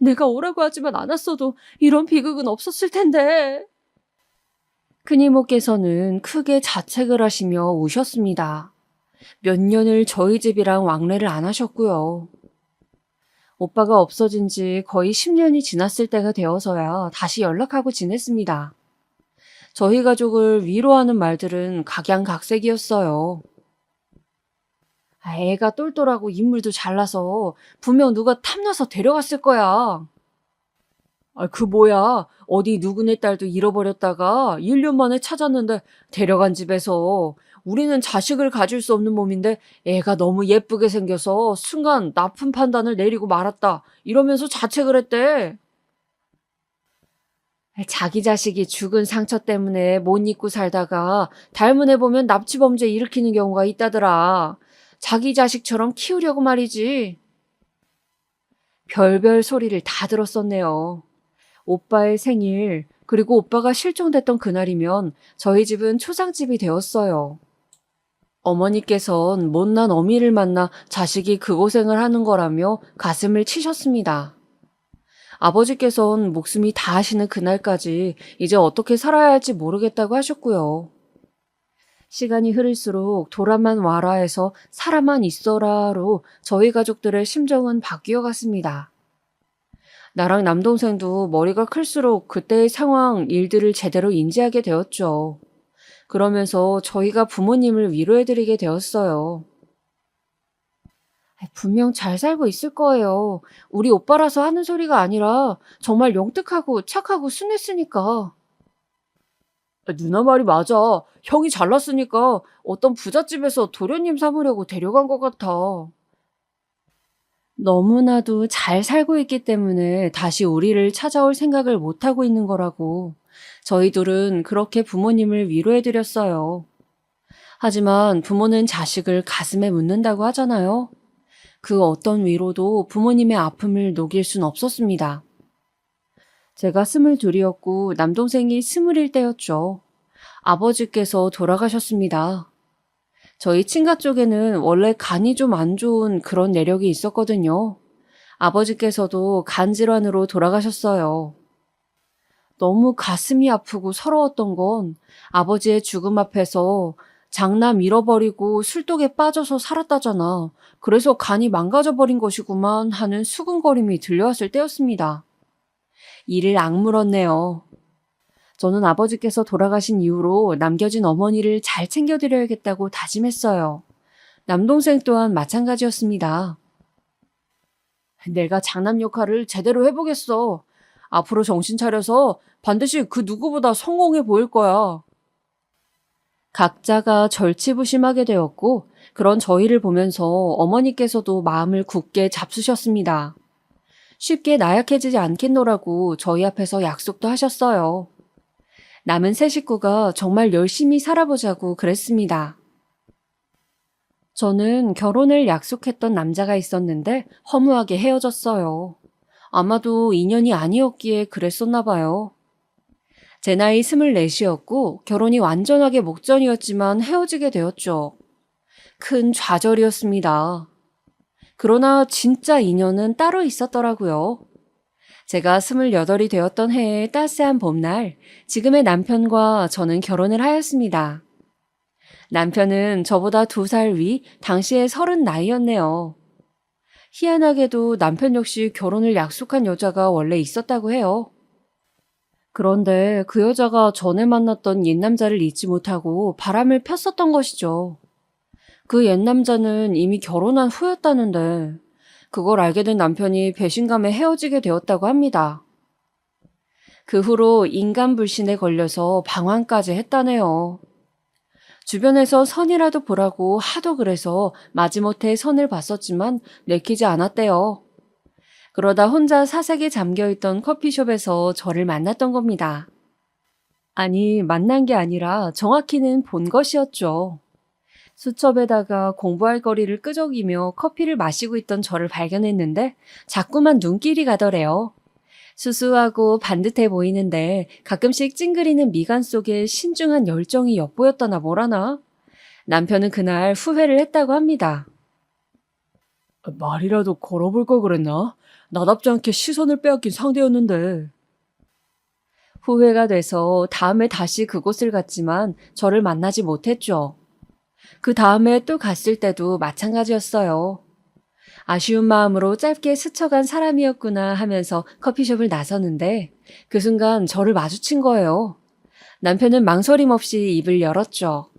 내가 오라고 하지만 않았어도 이런 비극은 없었을 텐데. 큰이모께서는 크게 자책을 하시며 우셨습니다. 몇 년을 저희 집이랑 왕래를 안 하셨고요. 오빠가 없어진 지 거의 10년이 지났을 때가 되어서야 다시 연락하고 지냈습니다. 저희 가족을 위로하는 말들은 각양각색이었어요. 애가 똘똘하고 인물도 잘나서 분명 누가 탐나서 데려갔을 거야. 그 뭐야. 어디 누구네 딸도 잃어버렸다가 1년 만에 찾았는데 데려간 집에서 우리는 자식을 가질 수 없는 몸인데 애가 너무 예쁘게 생겨서 순간 나쁜 판단을 내리고 말았다. 이러면서 자책을 했대. 자기 자식이 죽은 상처 때문에 못 잊고 살다가 닮은 애 보면 납치범죄 일으키는 경우가 있다더라. 자기 자식처럼 키우려고 말이지. 별별 소리를 다 들었었네요. 오빠의 생일, 그리고 오빠가 실종됐던 그날이면 저희 집은 초상집이 되었어요. 어머니께선 못난 어미를 만나 자식이 그 고생을 하는 거라며 가슴을 치셨습니다. 아버지께선 목숨이 다하시는 그날까지 이제 어떻게 살아야 할지 모르겠다고 하셨고요. 시간이 흐를수록 돌아만 와라에서 살아만 있어라로 저희 가족들의 심정은 바뀌어 갔습니다. 나랑 남동생도 머리가 클수록 그때의 상황, 일들을 제대로 인지하게 되었죠. 그러면서 저희가 부모님을 위로해드리게 되었어요. 분명 잘 살고 있을 거예요. 우리 오빠라서 하는 소리가 아니라 정말 영특하고 착하고 순했으니까. 누나 말이 맞아. 형이 잘났으니까 어떤 부잣집에서 도련님 삼으려고 데려간 것 같아. 너무나도 잘 살고 있기 때문에 다시 우리를 찾아올 생각을 못하고 있는 거라고. 저희 둘은 그렇게 부모님을 위로해드렸어요. 하지만 부모는 자식을 가슴에 묻는다고 하잖아요. 그 어떤 위로도 부모님의 아픔을 녹일 순 없었습니다. 제가 22이었고 남동생이 21때였죠. 아버지께서 돌아가셨습니다. 저희 친가 쪽에는 원래 간이 좀 안 좋은 그런 내력이 있었거든요. 아버지께서도 간 질환으로 돌아가셨어요. 너무 가슴이 아프고 서러웠던 건 아버지의 죽음 앞에서 장남 잃어버리고 술독에 빠져서 살았다잖아. 그래서 간이 망가져버린 것이구만 하는 수근거림이 들려왔을 때였습니다. 이를 악물었네요. 저는 아버지께서 돌아가신 이후로 남겨진 어머니를 잘 챙겨드려야겠다고 다짐했어요. 남동생 또한 마찬가지였습니다. 내가 장남 역할을 제대로 해보겠어. 앞으로 정신 차려서 반드시 그 누구보다 성공해 보일 거야. 각자가 절치부심하게 되었고 그런 저희를 보면서 어머니께서도 마음을 굳게 잡수셨습니다. 쉽게 나약해지지 않겠노라고 저희 앞에서 약속도 하셨어요. 남은 세 식구가 정말 열심히 살아보자고 그랬습니다. 저는 결혼을 약속했던 남자가 있었는데 허무하게 헤어졌어요. 아마도 인연이 아니었기에 그랬었나 봐요. 제 나이 24이었고 결혼이 완전하게 목전이었지만 헤어지게 되었죠. 큰 좌절이었습니다. 그러나 진짜 인연은 따로 있었더라고요. 제가 28이 되었던 해의 따스한 봄날, 지금의 남편과 저는 결혼을 하였습니다. 남편은 저보다 2살 위, 당시에 30 나이였네요. 희한하게도 남편 역시 결혼을 약속한 여자가 원래 있었다고 해요. 그런데 그 여자가 전에 만났던 옛 남자를 잊지 못하고 바람을 폈었던 것이죠. 그 옛 남자는 이미 결혼한 후였다는데 그걸 알게 된 남편이 배신감에 헤어지게 되었다고 합니다. 그 후로 인간불신에 걸려서 방황까지 했다네요. 주변에서 선이라도 보라고 하도 그래서 마지못해 선을 봤었지만 내키지 않았대요. 그러다 혼자 사색에 잠겨있던 커피숍에서 저를 만났던 겁니다. 아니, 만난 게 아니라 정확히는 본 것이었죠. 수첩에다가 공부할 거리를 끄적이며 커피를 마시고 있던 저를 발견했는데 자꾸만 눈길이 가더래요. 수수하고 반듯해 보이는데 가끔씩 찡그리는 미간 속에 신중한 열정이 엿보였다나 뭐라나? 남편은 그날 후회를 했다고 합니다. 말이라도 걸어볼 걸 그랬나? 나답지 않게 시선을 빼앗긴 상대였는데. 후회가 돼서 다음에 다시 그곳을 갔지만 저를 만나지 못했죠. 그 다음에 또 갔을 때도 마찬가지였어요. 아쉬운 마음으로 짧게 스쳐간 사람이었구나 하면서 커피숍을 나서는데 그 순간 저를 마주친 거예요. 남편은 망설임 없이 입을 열었죠.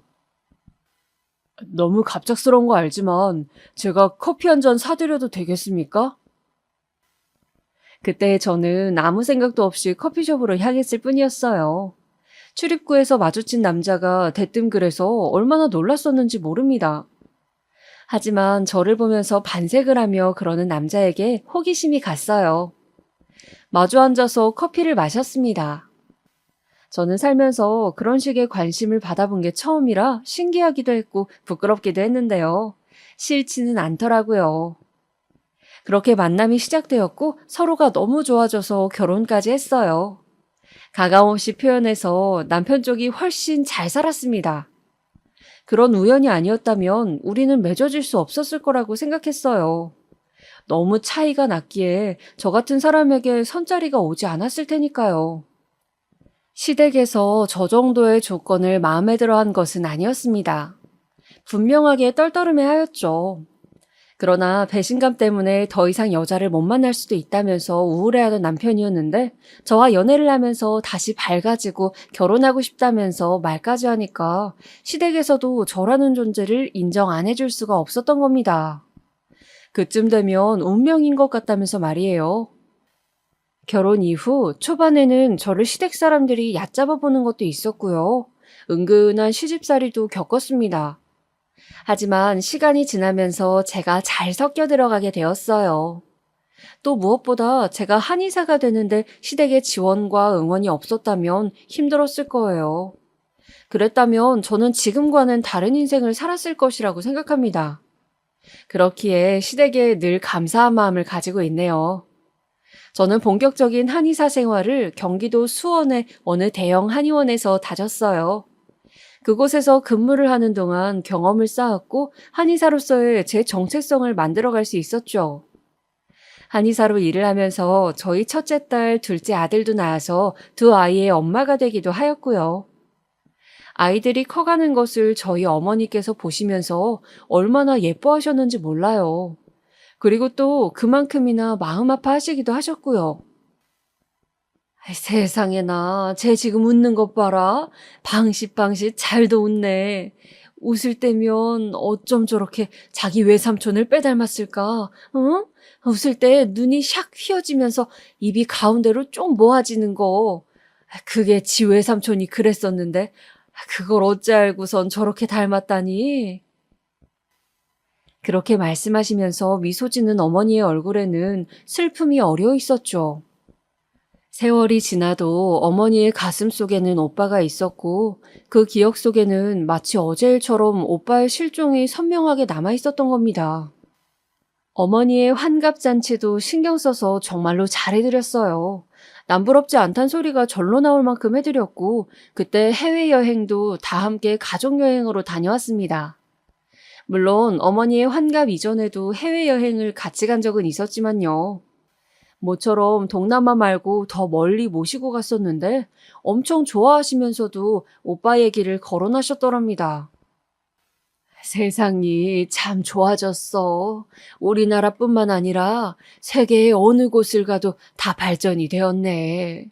너무 갑작스러운 거 알지만 제가 커피 한 잔 사드려도 되겠습니까? 그때 저는 아무 생각도 없이 커피숍으로 향했을 뿐이었어요. 출입구에서 마주친 남자가 대뜸 그래서 얼마나 놀랐었는지 모릅니다. 하지만 저를 보면서 반색을 하며 그러는 남자에게 호기심이 갔어요. 마주 앉아서 커피를 마셨습니다. 저는 살면서 그런 식의 관심을 받아본 게 처음이라 신기하기도 했고 부끄럽기도 했는데요. 싫지는 않더라고요. 그렇게 만남이 시작되었고 서로가 너무 좋아져서 결혼까지 했어요. 가감없이 표현해서 남편 쪽이 훨씬 잘 살았습니다. 그런 우연이 아니었다면 우리는 맺어질 수 없었을 거라고 생각했어요. 너무 차이가 났기에 저 같은 사람에게 선자리가 오지 않았을 테니까요. 시댁에서 저 정도의 조건을 마음에 들어 한 것은 아니었습니다. 분명하게 떨떠름해 하였죠. 그러나 배신감 때문에 더 이상 여자를 못 만날 수도 있다면서 우울해하던 남편이었는데 저와 연애를 하면서 다시 밝아지고 결혼하고 싶다면서 말까지 하니까 시댁에서도 저라는 존재를 인정 안 해줄 수가 없었던 겁니다. 그쯤 되면 운명인 것 같다면서 말이에요. 결혼 이후 초반에는 저를 시댁 사람들이 얕잡아 보는 것도 있었고요. 은근한 시집살이도 겪었습니다. 하지만 시간이 지나면서 제가 잘 섞여 들어가게 되었어요. 또 무엇보다 제가 한의사가 되는데 시댁의 지원과 응원이 없었다면 힘들었을 거예요. 그랬다면 저는 지금과는 다른 인생을 살았을 것이라고 생각합니다. 그렇기에 시댁에 늘 감사한 마음을 가지고 있네요. 저는 본격적인 한의사 생활을 경기도 수원의 어느 대형 한의원에서 다졌어요. 그곳에서 근무를 하는 동안 경험을 쌓았고 한의사로서의 제 정체성을 만들어갈 수 있었죠. 한의사로 일을 하면서 저희 첫째 딸, 둘째 아들도 낳아서 두 아이의 엄마가 되기도 하였고요. 아이들이 커가는 것을 저희 어머니께서 보시면서 얼마나 예뻐하셨는지 몰라요. 그리고 또 그만큼이나 마음 아파하시기도 하셨고요. 세상에나, 쟤 지금 웃는 것 봐라. 방긋방긋 잘도 웃네. 웃을 때면 어쩜 저렇게 자기 외삼촌을 빼닮았을까? 응? 웃을 때 눈이 샥 휘어지면서 입이 가운데로 좀 모아지는 거. 그게 지 외삼촌이 그랬었는데 그걸 어찌 알고선 저렇게 닮았다니? 그렇게 말씀하시면서 미소 짓는 어머니의 얼굴에는 슬픔이 어려 있었죠. 세월이 지나도 어머니의 가슴 속에는 오빠가 있었고 그 기억 속에는 마치 어제 일처럼 오빠의 실종이 선명하게 남아 있었던 겁니다. 어머니의 환갑잔치도 신경 써서 정말로 잘해드렸어요. 남부럽지 않단 소리가 절로 나올 만큼 해드렸고 그때 해외여행도 다 함께 가족여행으로 다녀왔습니다. 물론 어머니의 환갑 이전에도 해외여행을 같이 간 적은 있었지만요. 모처럼 동남아 말고 더 멀리 모시고 갔었는데 엄청 좋아하시면서도 오빠 얘기를 거론하셨더랍니다. 세상이 참 좋아졌어. 우리나라뿐만 아니라 세계의 어느 곳을 가도 다 발전이 되었네.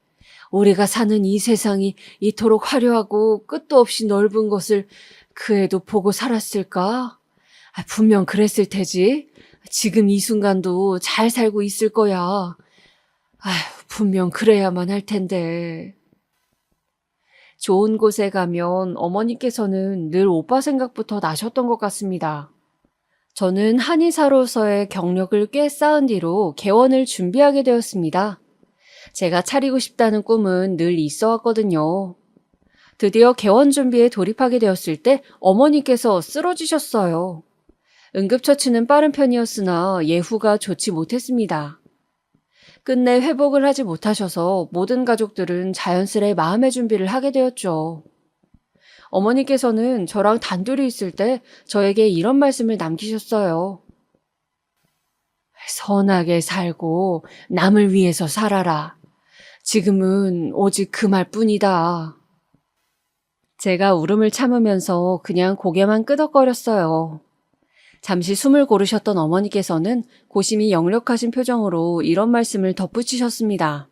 우리가 사는 이 세상이 이토록 화려하고 끝도 없이 넓은 것을 그 애도 보고 살았을까? 분명 그랬을 테지. 지금 이 순간도 잘 살고 있을 거야. 분명 그래야만 할 텐데. 좋은 곳에 가면 어머니께서는 늘 오빠 생각부터 나셨던 것 같습니다. 저는 한의사로서의 경력을 꽤 쌓은 뒤로 개원을 준비하게 되었습니다. 제가 차리고 싶다는 꿈은 늘 있어 왔거든요. 드디어 개원 준비에 돌입하게 되었을 때 어머니께서 쓰러지셨어요. 응급처치는 빠른 편이었으나 예후가 좋지 못했습니다. 끝내 회복을 하지 못하셔서 모든 가족들은 자연스레 마음의 준비를 하게 되었죠. 어머니께서는 저랑 단둘이 있을 때 저에게 이런 말씀을 남기셨어요. 선하게 살고 남을 위해서 살아라. 지금은 오직 그 말뿐이다. 제가 울음을 참으면서 그냥 고개만 끄덕거렸어요. 잠시 숨을 고르셨던 어머니께서는 고심이 역력하신 표정으로 이런 말씀을 덧붙이셨습니다.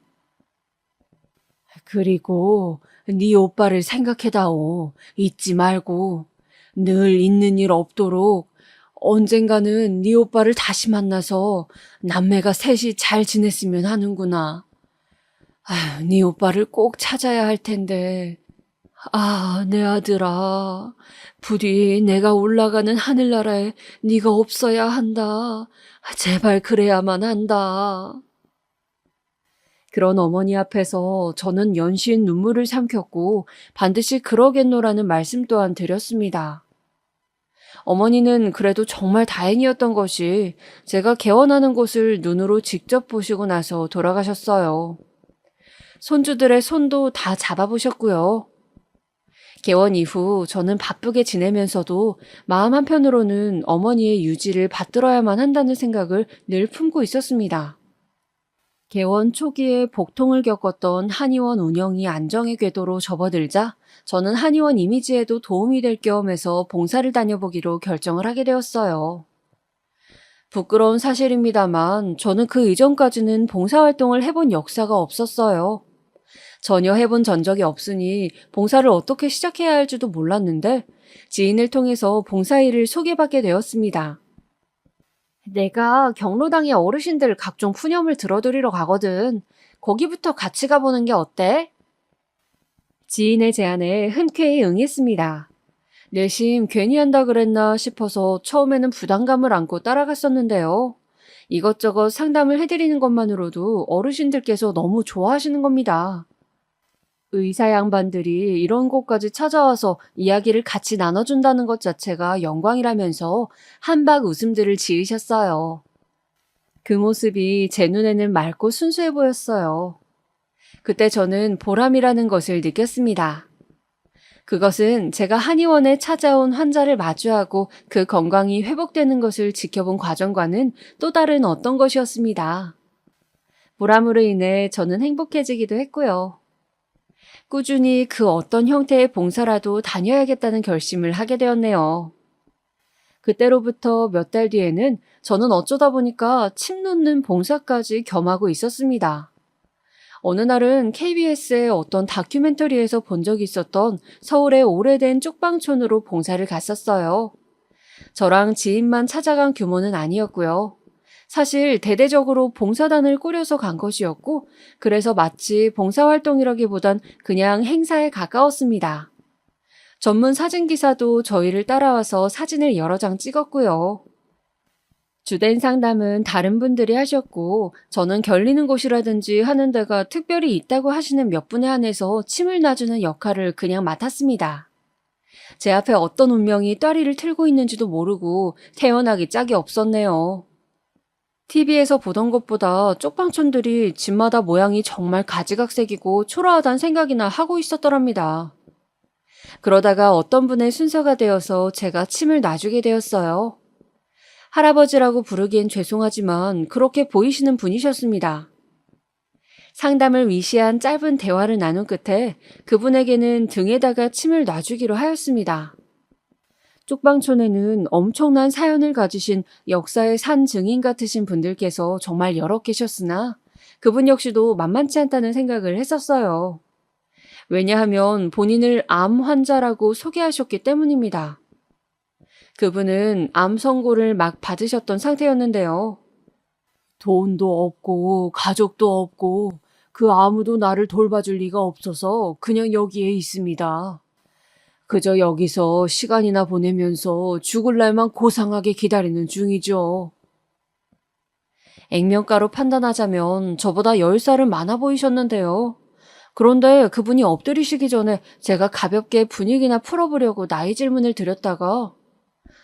그리고 네 오빠를 생각해다오. 잊지 말고 늘 있는 일 없도록 언젠가는 네 오빠를 다시 만나서 남매가 셋이 잘 지냈으면 하는구나. 아휴, 네 오빠를 꼭 찾아야 할 텐데. 아, 내 아들아. 부디 내가 올라가는 하늘나라에 네가 없어야 한다. 제발 그래야만 한다. 그런 어머니 앞에서 저는 연신 눈물을 삼켰고 반드시 그러겠노라는 말씀 또한 드렸습니다. 어머니는 그래도 정말 다행이었던 것이 제가 개원하는 곳을 눈으로 직접 보시고 나서 돌아가셨어요. 손주들의 손도 다 잡아보셨고요. 개원 이후 저는 바쁘게 지내면서도 마음 한편으로는 어머니의 유지를 받들어야만 한다는 생각을 늘 품고 있었습니다. 개원 초기에 복통을 겪었던 한의원 운영이 안정의 궤도로 접어들자 저는 한의원 이미지에도 도움이 될 겸 해서 봉사를 다녀보기로 결정을 하게 되었어요. 부끄러운 사실입니다만 저는 그 이전까지는 봉사활동을 해본 역사가 없었어요. 전혀 해본 전적이 없으니 봉사를 어떻게 시작해야 할지도 몰랐는데 지인을 통해서 봉사일을 소개받게 되었습니다. 내가 경로당의 어르신들 각종 푸념을 들어드리러 가거든. 거기부터 같이 가보는 게 어때? 지인의 제안에 흔쾌히 응했습니다. 내심 괜히 한다 그랬나 싶어서 처음에는 부담감을 안고 따라갔었는데요. 이것저것 상담을 해드리는 것만으로도 어르신들께서 너무 좋아하시는 겁니다. 의사 양반들이 이런 곳까지 찾아와서 이야기를 같이 나눠준다는 것 자체가 영광이라면서 한박 웃음들을 지으셨어요. 그 모습이 제 눈에는 맑고 순수해 보였어요. 그때 저는 보람이라는 것을 느꼈습니다. 그것은 제가 한의원에 찾아온 환자를 마주하고 그 건강이 회복되는 것을 지켜본 과정과는 또 다른 어떤 것이었습니다. 보람으로 인해 저는 행복해지기도 했고요. 꾸준히 그 어떤 형태의 봉사라도 다녀야겠다는 결심을 하게 되었네요. 그때로부터 몇 달 뒤에는 저는 어쩌다 보니까 침 놓는 봉사까지 겸하고 있었습니다. 어느 날은 KBS의 어떤 다큐멘터리에서 본 적이 있었던 서울의 오래된 쪽방촌으로 봉사를 갔었어요. 저랑 지인만 찾아간 규모는 아니었고요. 사실 대대적으로 봉사단을 꾸려서 간 것이었고 그래서 마치 봉사활동이라기보단 그냥 행사에 가까웠습니다. 전문 사진기사도 저희를 따라와서 사진을 여러 장 찍었고요. 주된 상담은 다른 분들이 하셨고 저는 결리는 곳이라든지 하는 데가 특별히 있다고 하시는 몇 분에 한해서 침을 놔주는 역할을 그냥 맡았습니다. 제 앞에 어떤 운명이 따리를 틀고 있는지도 모르고 태어나기 짝이 없었네요. TV에서 보던 것보다 쪽방촌들이 집마다 모양이 정말 가지각색이고 초라하단 생각이나 하고 있었더랍니다. 그러다가 어떤 분의 순서가 되어서 제가 침을 놔주게 되었어요. 할아버지라고 부르기엔 죄송하지만 그렇게 보이시는 분이셨습니다. 상담을 위시한 짧은 대화를 나눈 끝에 그분에게는 등에다가 침을 놔주기로 하였습니다. 쪽방촌에는 엄청난 사연을 가지신 역사의 산 증인 같으신 분들께서 정말 여러 계셨으나 그분 역시도 만만치 않다는 생각을 했었어요. 왜냐하면 본인을 암 환자라고 소개하셨기 때문입니다. 그분은 암 선고를 막 받으셨던 상태였는데요. 돈도 없고 가족도 없고 그 아무도 나를 돌봐줄 리가 없어서 그냥 여기에 있습니다. 그저 여기서 시간이나 보내면서 죽을 날만 고상하게 기다리는 중이죠. 액면가로 판단하자면 저보다 10살은 많아 보이셨는데요. 그런데 그분이 엎드리시기 전에 제가 가볍게 분위기나 풀어보려고 나이 질문을 드렸다가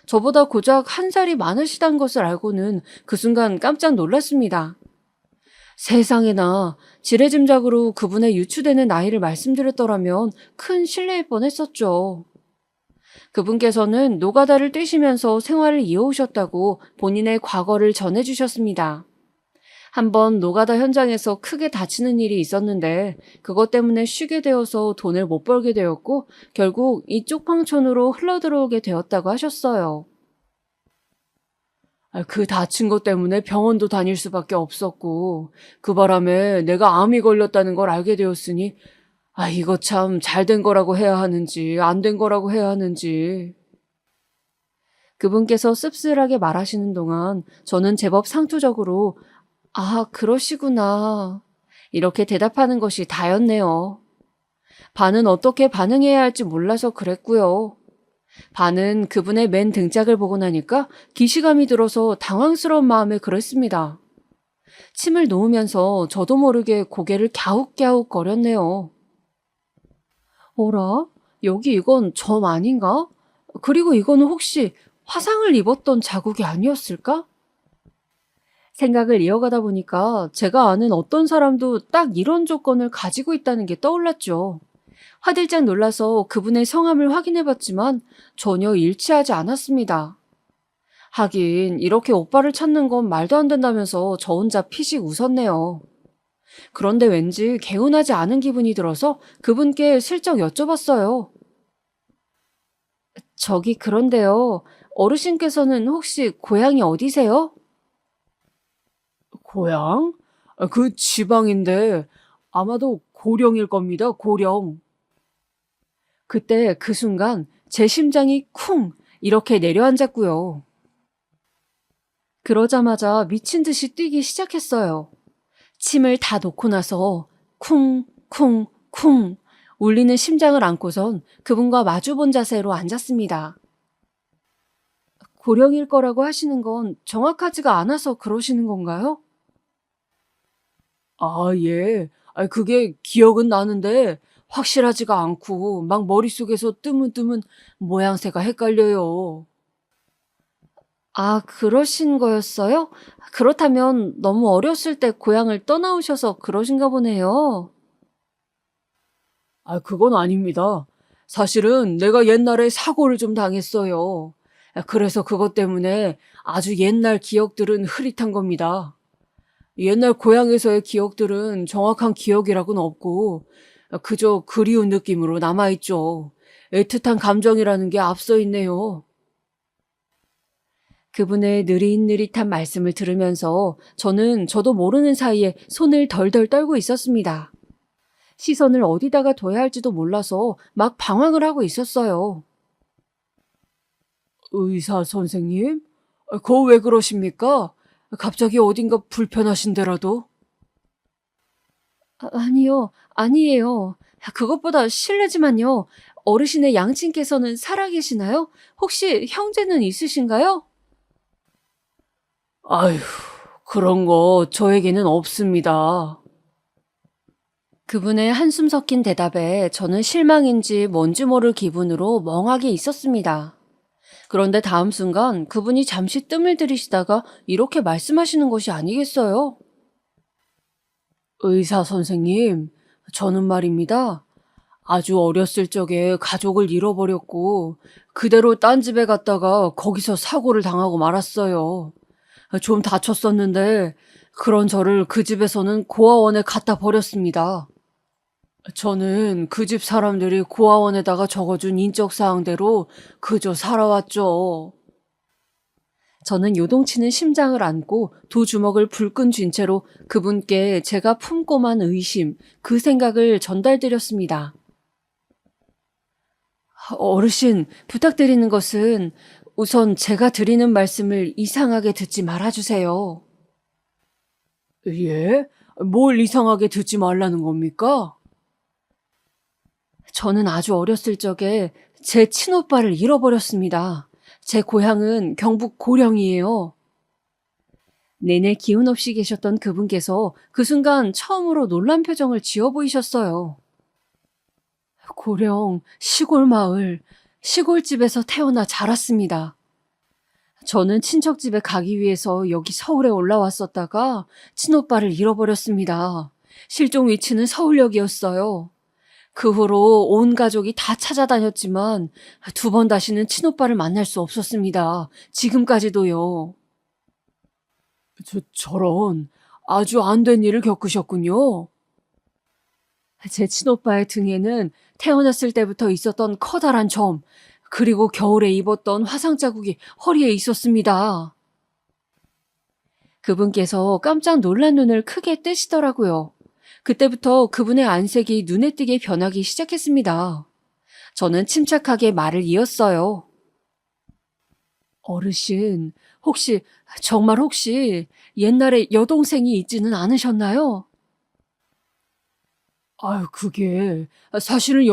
저보다 고작 1살이 많으시다는 것을 알고는 그 순간 깜짝 놀랐습니다. 세상에나 지레짐작으로 그분의 유추되는 나이를 말씀드렸더라면 큰 실례일 뻔했었죠. 그분께서는 노가다를 뛰시면서 생활을 이어오셨다고 본인의 과거를 전해주셨습니다. 한번 노가다 현장에서 크게 다치는 일이 있었는데 그것 때문에 쉬게 되어서 돈을 못 벌게 되었고 결국 이쪽 방촌으로 흘러들어오게 되었다고 하셨어요. 그 다친 것 때문에 병원도 다닐 수밖에 없었고 그 바람에 내가 암이 걸렸다는 걸 알게 되었으니 이거 참 잘 된 거라고 해야 하는지 안 된 거라고 해야 하는지. 그분께서 씁쓸하게 말하시는 동안 저는 제법 상투적으로 그러시구나. 이렇게 대답하는 것이 다였네요. 반은 어떻게 반응해야 할지 몰라서 그랬고요. 반은 그분의 맨 등짝을 보고 나니까 기시감이 들어서 당황스러운 마음에 그랬습니다. 침을 놓으면서 저도 모르게 고개를 갸웃갸웃 거렸네요. 어라? 여기 이건 점 아닌가? 그리고 이거는 혹시 화상을 입었던 자국이 아니었을까? 생각을 이어가다 보니까 제가 아는 어떤 사람도 딱 이런 조건을 가지고 있다는 게 떠올랐죠. 화들짝 놀라서 그분의 성함을 확인해봤지만 전혀 일치하지 않았습니다. 하긴 이렇게 오빠를 찾는 건 말도 안 된다면서 저 혼자 피식 웃었네요. 그런데 왠지 개운하지 않은 기분이 들어서 그분께 슬쩍 여쭤봤어요. 저기 그런데요. 어르신께서는 혹시 고향이 어디세요? 고향? 그 지방인데 아마도 고령일 겁니다. 고령. 그때 그 순간 제 심장이 쿵 이렇게 내려앉았고요. 그러자마자 미친 듯이 뛰기 시작했어요. 침을 다 놓고 나서 쿵, 쿵, 쿵 울리는 심장을 안고선 그분과 마주본 자세로 앉았습니다. 고령일 거라고 하시는 건 정확하지가 않아서 그러시는 건가요? 예. 그게 기억은 나는데 확실하지가 않고 막 머릿속에서 뜨문뜨문 모양새가 헷갈려요. 그러신 거였어요? 그렇다면 너무 어렸을 때 고향을 떠나오셔서 그러신가 보네요. 그건 아닙니다. 사실은 내가 옛날에 사고를 좀 당했어요. 그래서 그것 때문에 아주 옛날 기억들은 흐릿한 겁니다. 옛날 고향에서의 기억들은 정확한 기억이라고는 없고 그저 그리운 느낌으로 남아있죠. 애틋한 감정이라는 게 앞서 있네요. 그분의 느릿느릿한 말씀을 들으면서 저는 저도 모르는 사이에 손을 덜덜 떨고 있었습니다. 시선을 어디다가 둬야 할지도 몰라서 막 방황을 하고 있었어요. 의사 선생님? 그거 왜 그러십니까? 갑자기 어딘가 불편하신데라도? 아니요, 아니에요. 그것보다 실례지만요. 어르신의 양친께서는 살아계시나요? 혹시 형제는 있으신가요? 아휴, 그런 거 저에게는 없습니다. 그분의 한숨 섞인 대답에 저는 실망인지 뭔지 모를 기분으로 멍하게 있었습니다. 그런데 다음 순간 그분이 잠시 뜸을 들이시다가 이렇게 말씀하시는 것이 아니겠어요? 의사 선생님, 저는 말입니다. 아주 어렸을 적에 가족을 잃어버렸고 그대로 딴 집에 갔다가 거기서 사고를 당하고 말았어요. 좀 다쳤었는데 그런 저를 그 집에서는 고아원에 갖다 버렸습니다. 저는 그 집 사람들이 고아원에다가 적어준 인적사항대로 그저 살아왔죠. 저는 요동치는 심장을 안고 두 주먹을 불끈 쥔 채로 그분께 제가 품고만 의심, 그 생각을 전달드렸습니다. 어르신, 부탁드리는 것은 우선 제가 드리는 말씀을 이상하게 듣지 말아주세요. 예? 뭘 이상하게 듣지 말라는 겁니까? 저는 아주 어렸을 적에 제 친오빠를 잃어버렸습니다. 제 고향은 경북 고령이에요. 내내 기운 없이 계셨던 그분께서 그 순간 처음으로 놀란 표정을 지어 보이셨어요. 고령, 시골 마을, 시골집에서 태어나 자랐습니다. 저는 친척집에 가기 위해서 여기 서울에 올라왔었다가 친오빠를 잃어버렸습니다. 실종 위치는 서울역이었어요. 그 후로 온 가족이 다 찾아다녔지만 두 번 다시는 친오빠를 만날 수 없었습니다. 지금까지도요. 저런 아주 안 된 일을 겪으셨군요. 제 친오빠의 등에는 태어났을 때부터 있었던 커다란 점, 그리고 겨울에 입었던 화상 자국이 허리에 있었습니다. 그분께서 깜짝 놀란 눈을 크게 뜨시더라고요. 그때부터 그분의 안색이 눈에 띄게 변하기 시작했습니다. 저는 침착하게 말을 이었어요. 어르신, 정말 혹시 옛날에 여동생이 있지는 않으셨나요? 아유, 그게 사실은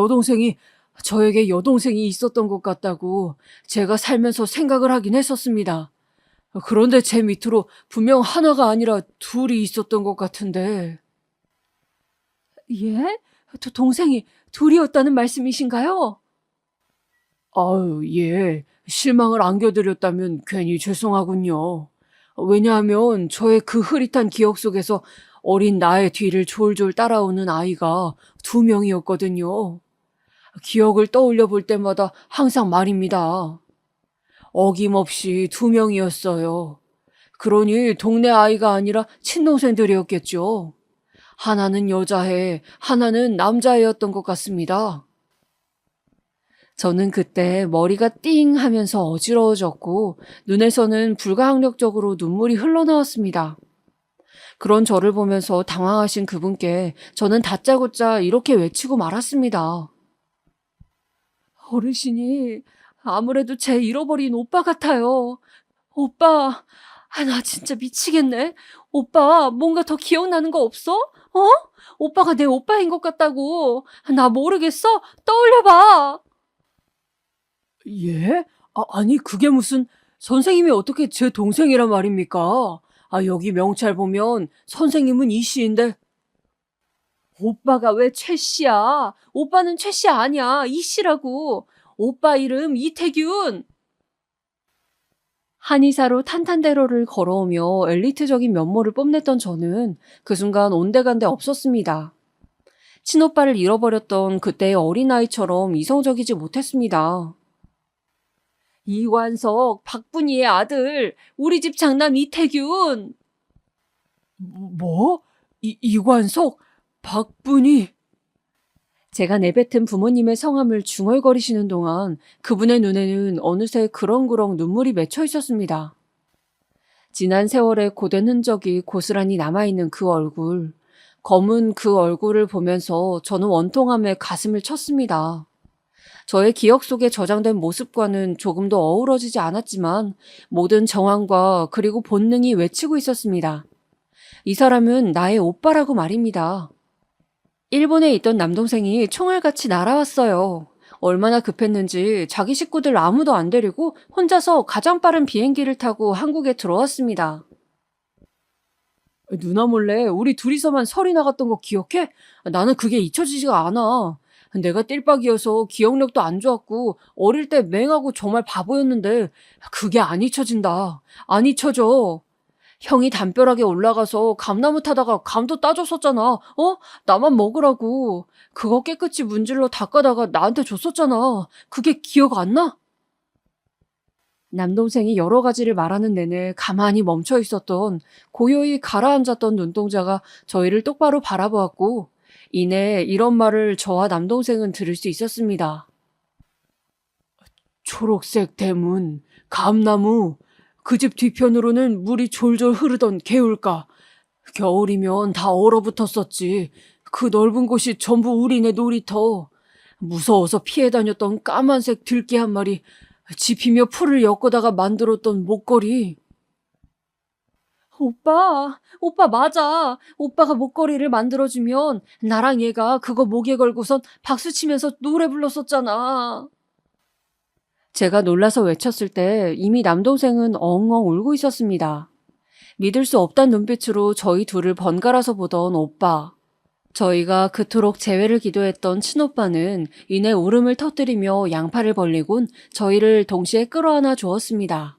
저에게 여동생이 있었던 것 같다고 제가 살면서 생각을 하긴 했었습니다. 그런데 제 밑으로 분명 하나가 아니라 둘이 있었던 것 같은데. 예? 동생이 둘이었다는 말씀이신가요? 아유, 예. 실망을 안겨드렸다면 괜히 죄송하군요. 왜냐하면 저의 그 흐릿한 기억 속에서 어린 나의 뒤를 졸졸 따라오는 아이가 두 명이었거든요. 기억을 떠올려 볼 때마다 항상 말입니다. 어김없이 두 명이었어요. 그러니 동네 아이가 아니라 친동생들이었겠죠. 하나는 여자애, 하나는 남자애였던 것 같습니다. 저는 그때 머리가 띵 하면서 어지러워졌고 눈에서는 불가항력적으로 눈물이 흘러나왔습니다. 그런 저를 보면서 당황하신 그분께 저는 다짜고짜 이렇게 외치고 말았습니다. 어르신이 아무래도 제 잃어버린 오빠 같아요. 오빠, 나 진짜 미치겠네. 오빠, 뭔가 더 기억나는 거 없어? 어? 오빠가 내 오빠인 것 같다고. 나 모르겠어? 떠올려봐. 예? 아니, 그게 무슨, 선생님이 어떻게 제 동생이란 말입니까? 여기 명찰 보면 선생님은 이 씨인데. 오빠가 왜 최 씨야? 오빠는 최 씨 아니야. 이 씨라고. 오빠 이름 이태균. 한의사로 탄탄대로를 걸어오며 엘리트적인 면모를 뽐냈던 저는 그 순간 온데간데 없었습니다. 친오빠를 잃어버렸던 그때의 어린아이처럼 이성적이지 못했습니다. 이관석, 박분이의 아들, 우리 집 장남 이태균. 뭐? 이관석? 박분이? 제가 내뱉은 부모님의 성함을 중얼거리시는 동안 그분의 눈에는 어느새 그렁그렁 눈물이 맺혀 있었습니다. 지난 세월의 고된 흔적이 고스란히 남아있는 그 얼굴, 검은 그 얼굴을 보면서 저는 원통함에 가슴을 쳤습니다. 저의 기억 속에 저장된 모습과는 조금도 어우러지지 않았지만 모든 정황과 그리고 본능이 외치고 있었습니다. 이 사람은 나의 오빠라고 말입니다. 일본에 있던 남동생이 총알같이 날아왔어요. 얼마나 급했는지 자기 식구들 아무도 안 데리고 혼자서 가장 빠른 비행기를 타고 한국에 들어왔습니다. 누나 몰래 우리 둘이서만 설이 나갔던 거 기억해? 나는 그게 잊혀지지가 않아. 내가 띨박이어서 기억력도 안 좋았고 어릴 때 맹하고 정말 바보였는데 그게 안 잊혀진다. 안 잊혀져. 형이 담벼락에 올라가서 감나무 타다가 감도 따줬었잖아. 나만 먹으라고. 그거 깨끗이 문질러 닦아다가 나한테 줬었잖아. 그게 기억 안 나? 남동생이 여러 가지를 말하는 내내 가만히 멈춰 있었던 고요히 가라앉았던 눈동자가 저희를 똑바로 바라보았고 이내 이런 말을 저와 남동생은 들을 수 있었습니다. 초록색 대문, 감나무, 그 집 뒤편으로는 물이 졸졸 흐르던 개울가. 겨울이면 다 얼어붙었었지. 그 넓은 곳이 전부 우리네 놀이터. 무서워서 피해 다녔던 까만색 들개 한 마리, 지피며 풀을 엮어다가 만들었던 목걸이. 오빠 맞아. 오빠가 목걸이를 만들어주면 나랑 얘가 그거 목에 걸고선 박수치면서 노래 불렀었잖아. 제가 놀라서 외쳤을 때 이미 남동생은 엉엉 울고 있었습니다. 믿을 수 없단 눈빛으로 저희 둘을 번갈아서 보던 오빠. 저희가 그토록 재회를 기도했던 친오빠는 이내 울음을 터뜨리며 양팔을 벌리곤 저희를 동시에 끌어안아 주었습니다.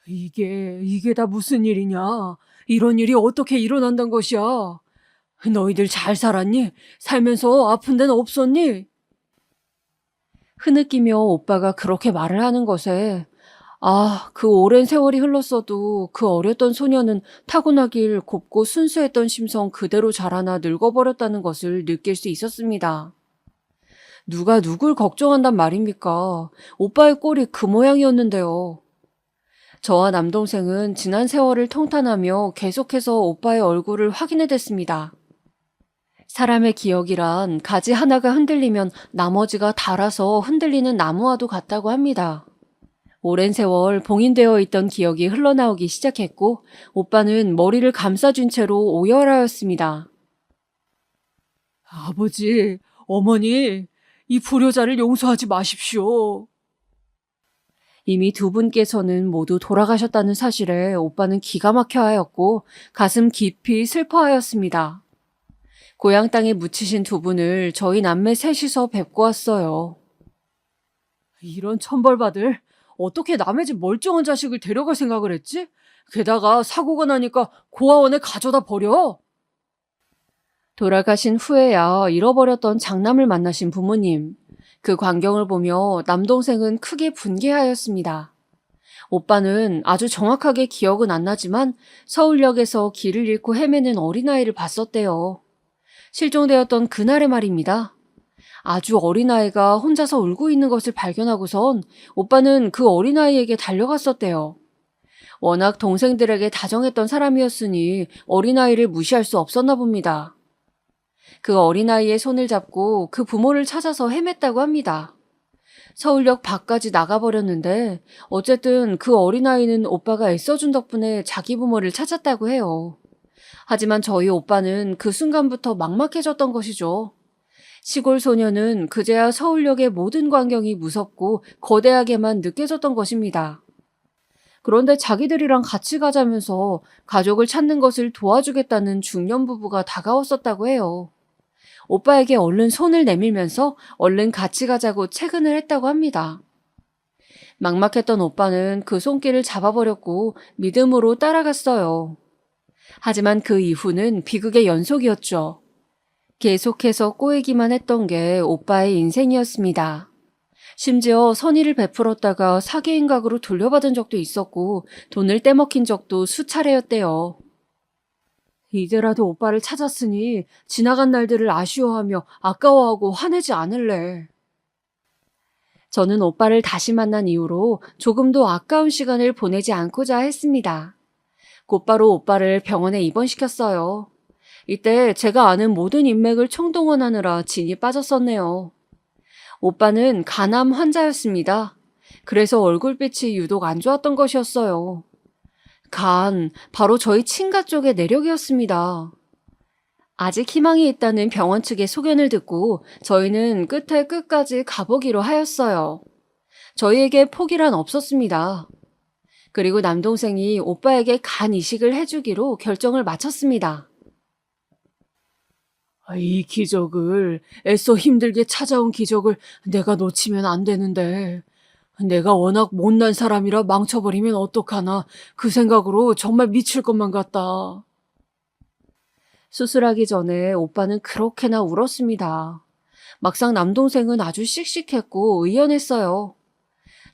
이게 다 무슨 일이냐? 이런 일이 어떻게 일어난단 것이야? 너희들 잘 살았니? 살면서 아픈 데는 없었니? 흐느끼며 오빠가 그렇게 말을 하는 것에 그 오랜 세월이 흘렀어도 그 어렸던 소녀는 타고나길 곱고 순수했던 심성 그대로 자라나 늙어버렸다는 것을 느낄 수 있었습니다. 누가 누굴 걱정한단 말입니까? 오빠의 꼴이 그 모양이었는데요. 저와 남동생은 지난 세월을 통탄하며 계속해서 오빠의 얼굴을 확인해댔습니다. 사람의 기억이란 가지 하나가 흔들리면 나머지가 닳아서 흔들리는 나무와도 같다고 합니다. 오랜 세월 봉인되어 있던 기억이 흘러나오기 시작했고 오빠는 머리를 감싸준 채로 오열하였습니다. 아버지, 어머니, 이 불효자를 용서하지 마십시오. 이미 두 분께서는 모두 돌아가셨다는 사실에 오빠는 기가 막혀 하였고 가슴 깊이 슬퍼하였습니다. 고향 땅에 묻히신 두 분을 저희 남매 셋이서 뵙고 왔어요. 이런 천벌받을 어떻게 남의 집 멀쩡한 자식을 데려갈 생각을 했지? 게다가 사고가 나니까 고아원에 가져다 버려. 돌아가신 후에야 잃어버렸던 장남을 만나신 부모님. 그 광경을 보며 남동생은 크게 분개하였습니다. 오빠는 아주 정확하게 기억은 안 나지만 서울역에서 길을 잃고 헤매는 어린아이를 봤었대요. 실종되었던 그날의 말입니다. 아주 어린아이가 혼자서 울고 있는 것을 발견하고선 오빠는 그 어린아이에게 달려갔었대요. 워낙 동생들에게 다정했던 사람이었으니 어린아이를 무시할 수 없었나 봅니다. 그 어린아이의 손을 잡고 그 부모를 찾아서 헤맸다고 합니다. 서울역 밖까지 나가버렸는데 어쨌든 그 어린아이는 오빠가 애써준 덕분에 자기 부모를 찾았다고 해요. 하지만 저희 오빠는 그 순간부터 막막해졌던 것이죠. 시골 소녀는 그제야 서울역의 모든 광경이 무섭고 거대하게만 느껴졌던 것입니다. 그런데 자기들이랑 같이 가자면서 가족을 찾는 것을 도와주겠다는 중년 부부가 다가왔었다고 해요. 오빠에게 얼른 손을 내밀면서 얼른 같이 가자고 채근을 했다고 합니다. 막막했던 오빠는 그 손길을 잡아버렸고 믿음으로 따라갔어요. 하지만 그 이후는 비극의 연속이었죠. 계속해서 꼬이기만 했던 게 오빠의 인생이었습니다. 심지어 선의를 베풀었다가 사기행각으로 돌려받은 적도 있었고 돈을 떼먹힌 적도 수차례였대요. 이제라도 오빠를 찾았으니 지나간 날들을 아쉬워하며 아까워하고 화내지 않을래. 저는 오빠를 다시 만난 이후로 조금도 아까운 시간을 보내지 않고자 했습니다. 곧바로 오빠를 병원에 입원시켰어요. 이때 제가 아는 모든 인맥을 총동원하느라 진이 빠졌었네요. 오빠는 간암 환자였습니다. 그래서 얼굴빛이 유독 안 좋았던 것이었어요. 바로 저희 친가 쪽의 내력이었습니다. 아직 희망이 있다는 병원 측의 소견을 듣고 저희는 끝에 끝까지 가보기로 하였어요. 저희에게 포기란 없었습니다. 그리고 남동생이 오빠에게 간 이식을 해주기로 결정을 마쳤습니다. 이 기적을, 애써 힘들게 찾아온 기적을 내가 놓치면 안 되는데, 내가 워낙 못난 사람이라 망쳐버리면 어떡하나 그 생각으로 정말 미칠 것만 같다. 수술하기 전에 오빠는 그렇게나 울었습니다. 막상 남동생은 아주 씩씩했고 의연했어요.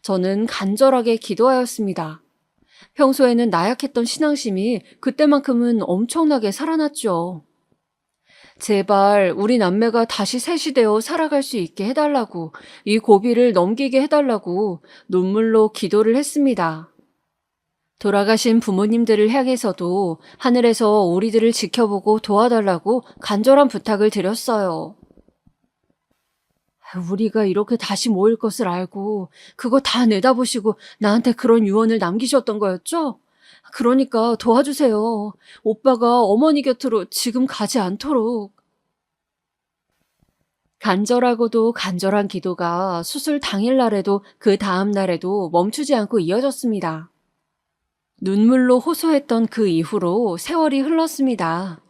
저는 간절하게 기도하였습니다. 평소에는 나약했던 신앙심이 그때만큼은 엄청나게 살아났죠. 제발 우리 남매가 다시 셋이 되어 살아갈 수 있게 해달라고, 이 고비를 넘기게 해달라고 눈물로 기도를 했습니다. 돌아가신 부모님들을 향해서도 하늘에서 우리들을 지켜보고 도와달라고 간절한 부탁을 드렸어요. 우리가 이렇게 다시 모일 것을 알고 그거 다 내다보시고 나한테 그런 유언을 남기셨던 거였죠? 그러니까 도와주세요. 오빠가 어머니 곁으로 지금 가지 않도록. 간절하고도 간절한 기도가 수술 당일날에도 그 다음날에도 멈추지 않고 이어졌습니다. 눈물로 호소했던 그 이후로 세월이 흘렀습니다.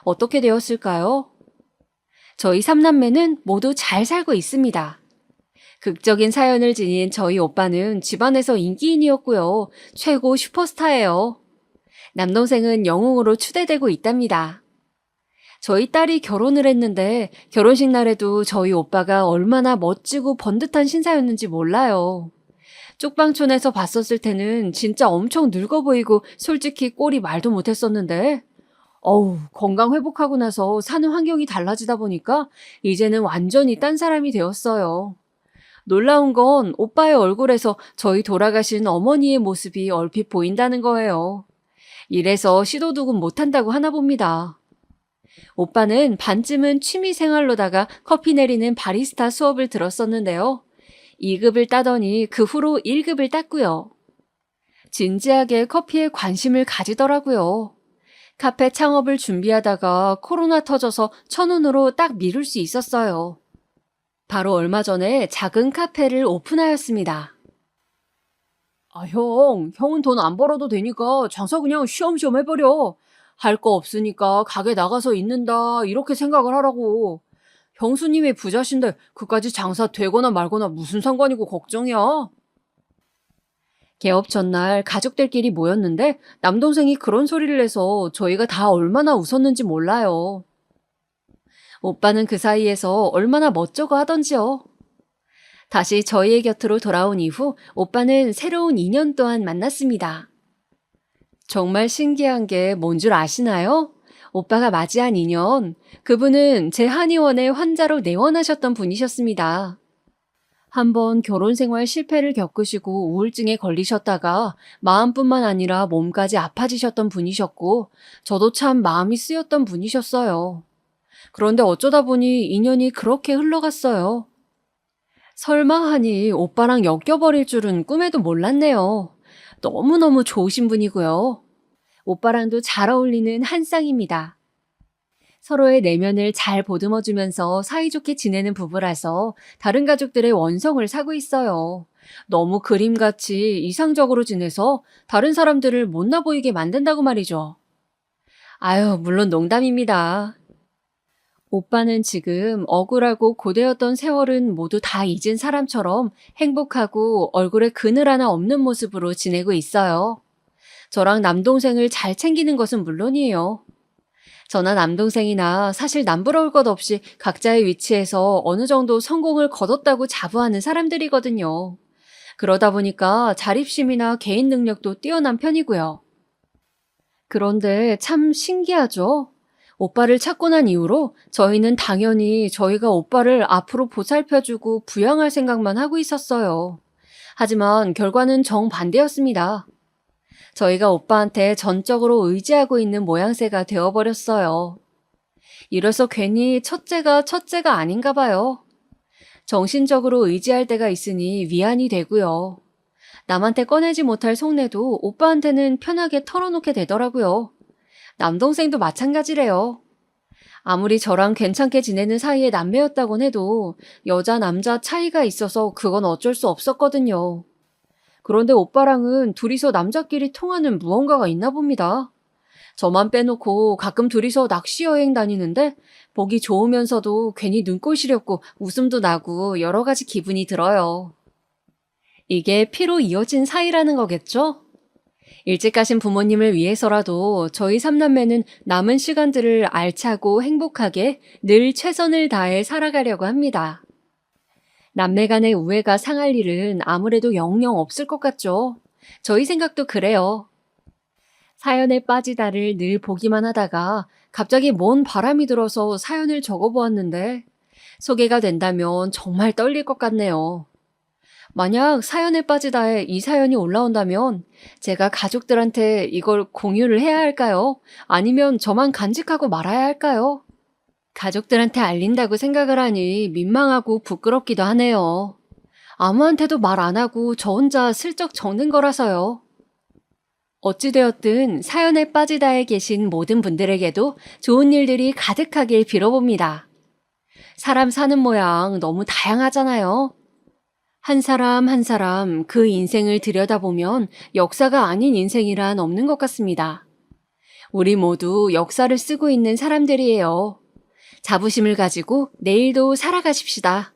어떻게 되었을까요? 저희 삼남매는 모두 잘 살고 있습니다. 극적인 사연을 지닌 저희 오빠는 집안에서 인기인이었고요. 최고 슈퍼스타예요. 남동생은 영웅으로 추대되고 있답니다. 저희 딸이 결혼을 했는데 결혼식 날에도 저희 오빠가 얼마나 멋지고 번듯한 신사였는지 몰라요. 쪽방촌에서 봤었을 때는 진짜 엄청 늙어 보이고 솔직히 꼴이 말도 못했었는데 건강 회복하고 나서 사는 환경이 달라지다 보니까 이제는 완전히 딴 사람이 되었어요. 놀라운 건 오빠의 얼굴에서 저희 돌아가신 어머니의 모습이 얼핏 보인다는 거예요. 이래서 시도두금 못한다고 하나 봅니다. 오빠는 반쯤은 취미 생활로다가 커피 내리는 바리스타 수업을 들었었는데요. 2급을 따더니 그 후로 1급을 땄고요. 진지하게 커피에 관심을 가지더라고요. 카페 창업을 준비하다가 코로나 터져서 천운으로 딱 미룰 수 있었어요. 바로 얼마 전에 작은 카페를 오픈하였습니다. 형은 돈 안 벌어도 되니까 장사 그냥 쉬엄쉬엄 해버려. 할 거 없으니까 가게 나가서 있는다 이렇게 생각을 하라고. 형수님이 부자신데 그까지 장사 되거나 말거나 무슨 상관이고 걱정이야. 개업 전날 가족들끼리 모였는데 남동생이 그런 소리를 내서 저희가 다 얼마나 웃었는지 몰라요. 오빠는 그 사이에서 얼마나 멋쩍어 하던지요. 다시 저희의 곁으로 돌아온 이후 오빠는 새로운 인연 또한 만났습니다. 정말 신기한 게 뭔 줄 아시나요? 오빠가 맞이한 인연, 그분은 제 한의원의 환자로 내원하셨던 분이셨습니다. 한번 결혼 생활 실패를 겪으시고 우울증에 걸리셨다가 마음뿐만 아니라 몸까지 아파지셨던 분이셨고 저도 참 마음이 쓰였던 분이셨어요. 그런데 어쩌다 보니 인연이 그렇게 흘러갔어요. 설마 하니 오빠랑 엮여버릴 줄은 꿈에도 몰랐네요. 너무너무 좋으신 분이고요. 오빠랑도 잘 어울리는 한 쌍입니다. 서로의 내면을 잘 보듬어주면서 사이좋게 지내는 부부라서 다른 가족들의 원성을 사고 있어요. 너무 그림같이 이상적으로 지내서 다른 사람들을 못나 보이게 만든다고 말이죠. 물론 농담입니다. 오빠는 지금 억울하고 고되었던 세월은 모두 다 잊은 사람처럼 행복하고 얼굴에 그늘 하나 없는 모습으로 지내고 있어요. 저랑 남동생을 잘 챙기는 것은 물론이에요. 저나 남동생이나 사실 남부러울 것 없이 각자의 위치에서 어느 정도 성공을 거뒀다고 자부하는 사람들이거든요. 그러다 보니까 자립심이나 개인 능력도 뛰어난 편이고요. 그런데 참 신기하죠? 오빠를 찾고 난 이후로 저희는 당연히 저희가 오빠를 앞으로 보살펴주고 부양할 생각만 하고 있었어요. 하지만 결과는 정반대였습니다. 저희가 오빠한테 전적으로 의지하고 있는 모양새가 되어버렸어요. 이래서 괜히 첫째가 아닌가 봐요. 정신적으로 의지할 때가 있으니 위안이 되고요. 남한테 꺼내지 못할 속내도 오빠한테는 편하게 털어놓게 되더라고요. 남동생도 마찬가지래요. 아무리 저랑 괜찮게 지내는 사이의 남매였다곤 해도 여자, 남자 차이가 있어서 그건 어쩔 수 없었거든요. 그런데 오빠랑은 둘이서 남자끼리 통하는 무언가가 있나 봅니다. 저만 빼놓고 가끔 둘이서 낚시 여행 다니는데 보기 좋으면서도 괜히 눈꼴 시렵고 웃음도 나고 여러 가지 기분이 들어요. 이게 피로 이어진 사이라는 거겠죠? 일찍 가신 부모님을 위해서라도 저희 삼남매는 남은 시간들을 알차고 행복하게 늘 최선을 다해 살아가려고 합니다. 남매 간의 우애가 상할 일은 아무래도 영영 없을 것 같죠? 저희 생각도 그래요. 사연에 빠지다를 늘 보기만 하다가 갑자기 뭔 바람이 들어서 사연을 적어보았는데 소개가 된다면 정말 떨릴 것 같네요. 만약 사연에 빠지다에 이 사연이 올라온다면 제가 가족들한테 이걸 공유를 해야 할까요? 아니면 저만 간직하고 말아야 할까요? 가족들한테 알린다고 생각을 하니 민망하고 부끄럽기도 하네요. 아무한테도 말 안 하고 저 혼자 슬쩍 적는 거라서요. 어찌되었든 사연에 빠지다에 계신 모든 분들에게도 좋은 일들이 가득하길 빌어봅니다. 사람 사는 모양 너무 다양하잖아요. 한 사람 한 사람 그 인생을 들여다보면 역사가 아닌 인생이란 없는 것 같습니다. 우리 모두 역사를 쓰고 있는 사람들이에요. 자부심을 가지고 내일도 살아가십시다.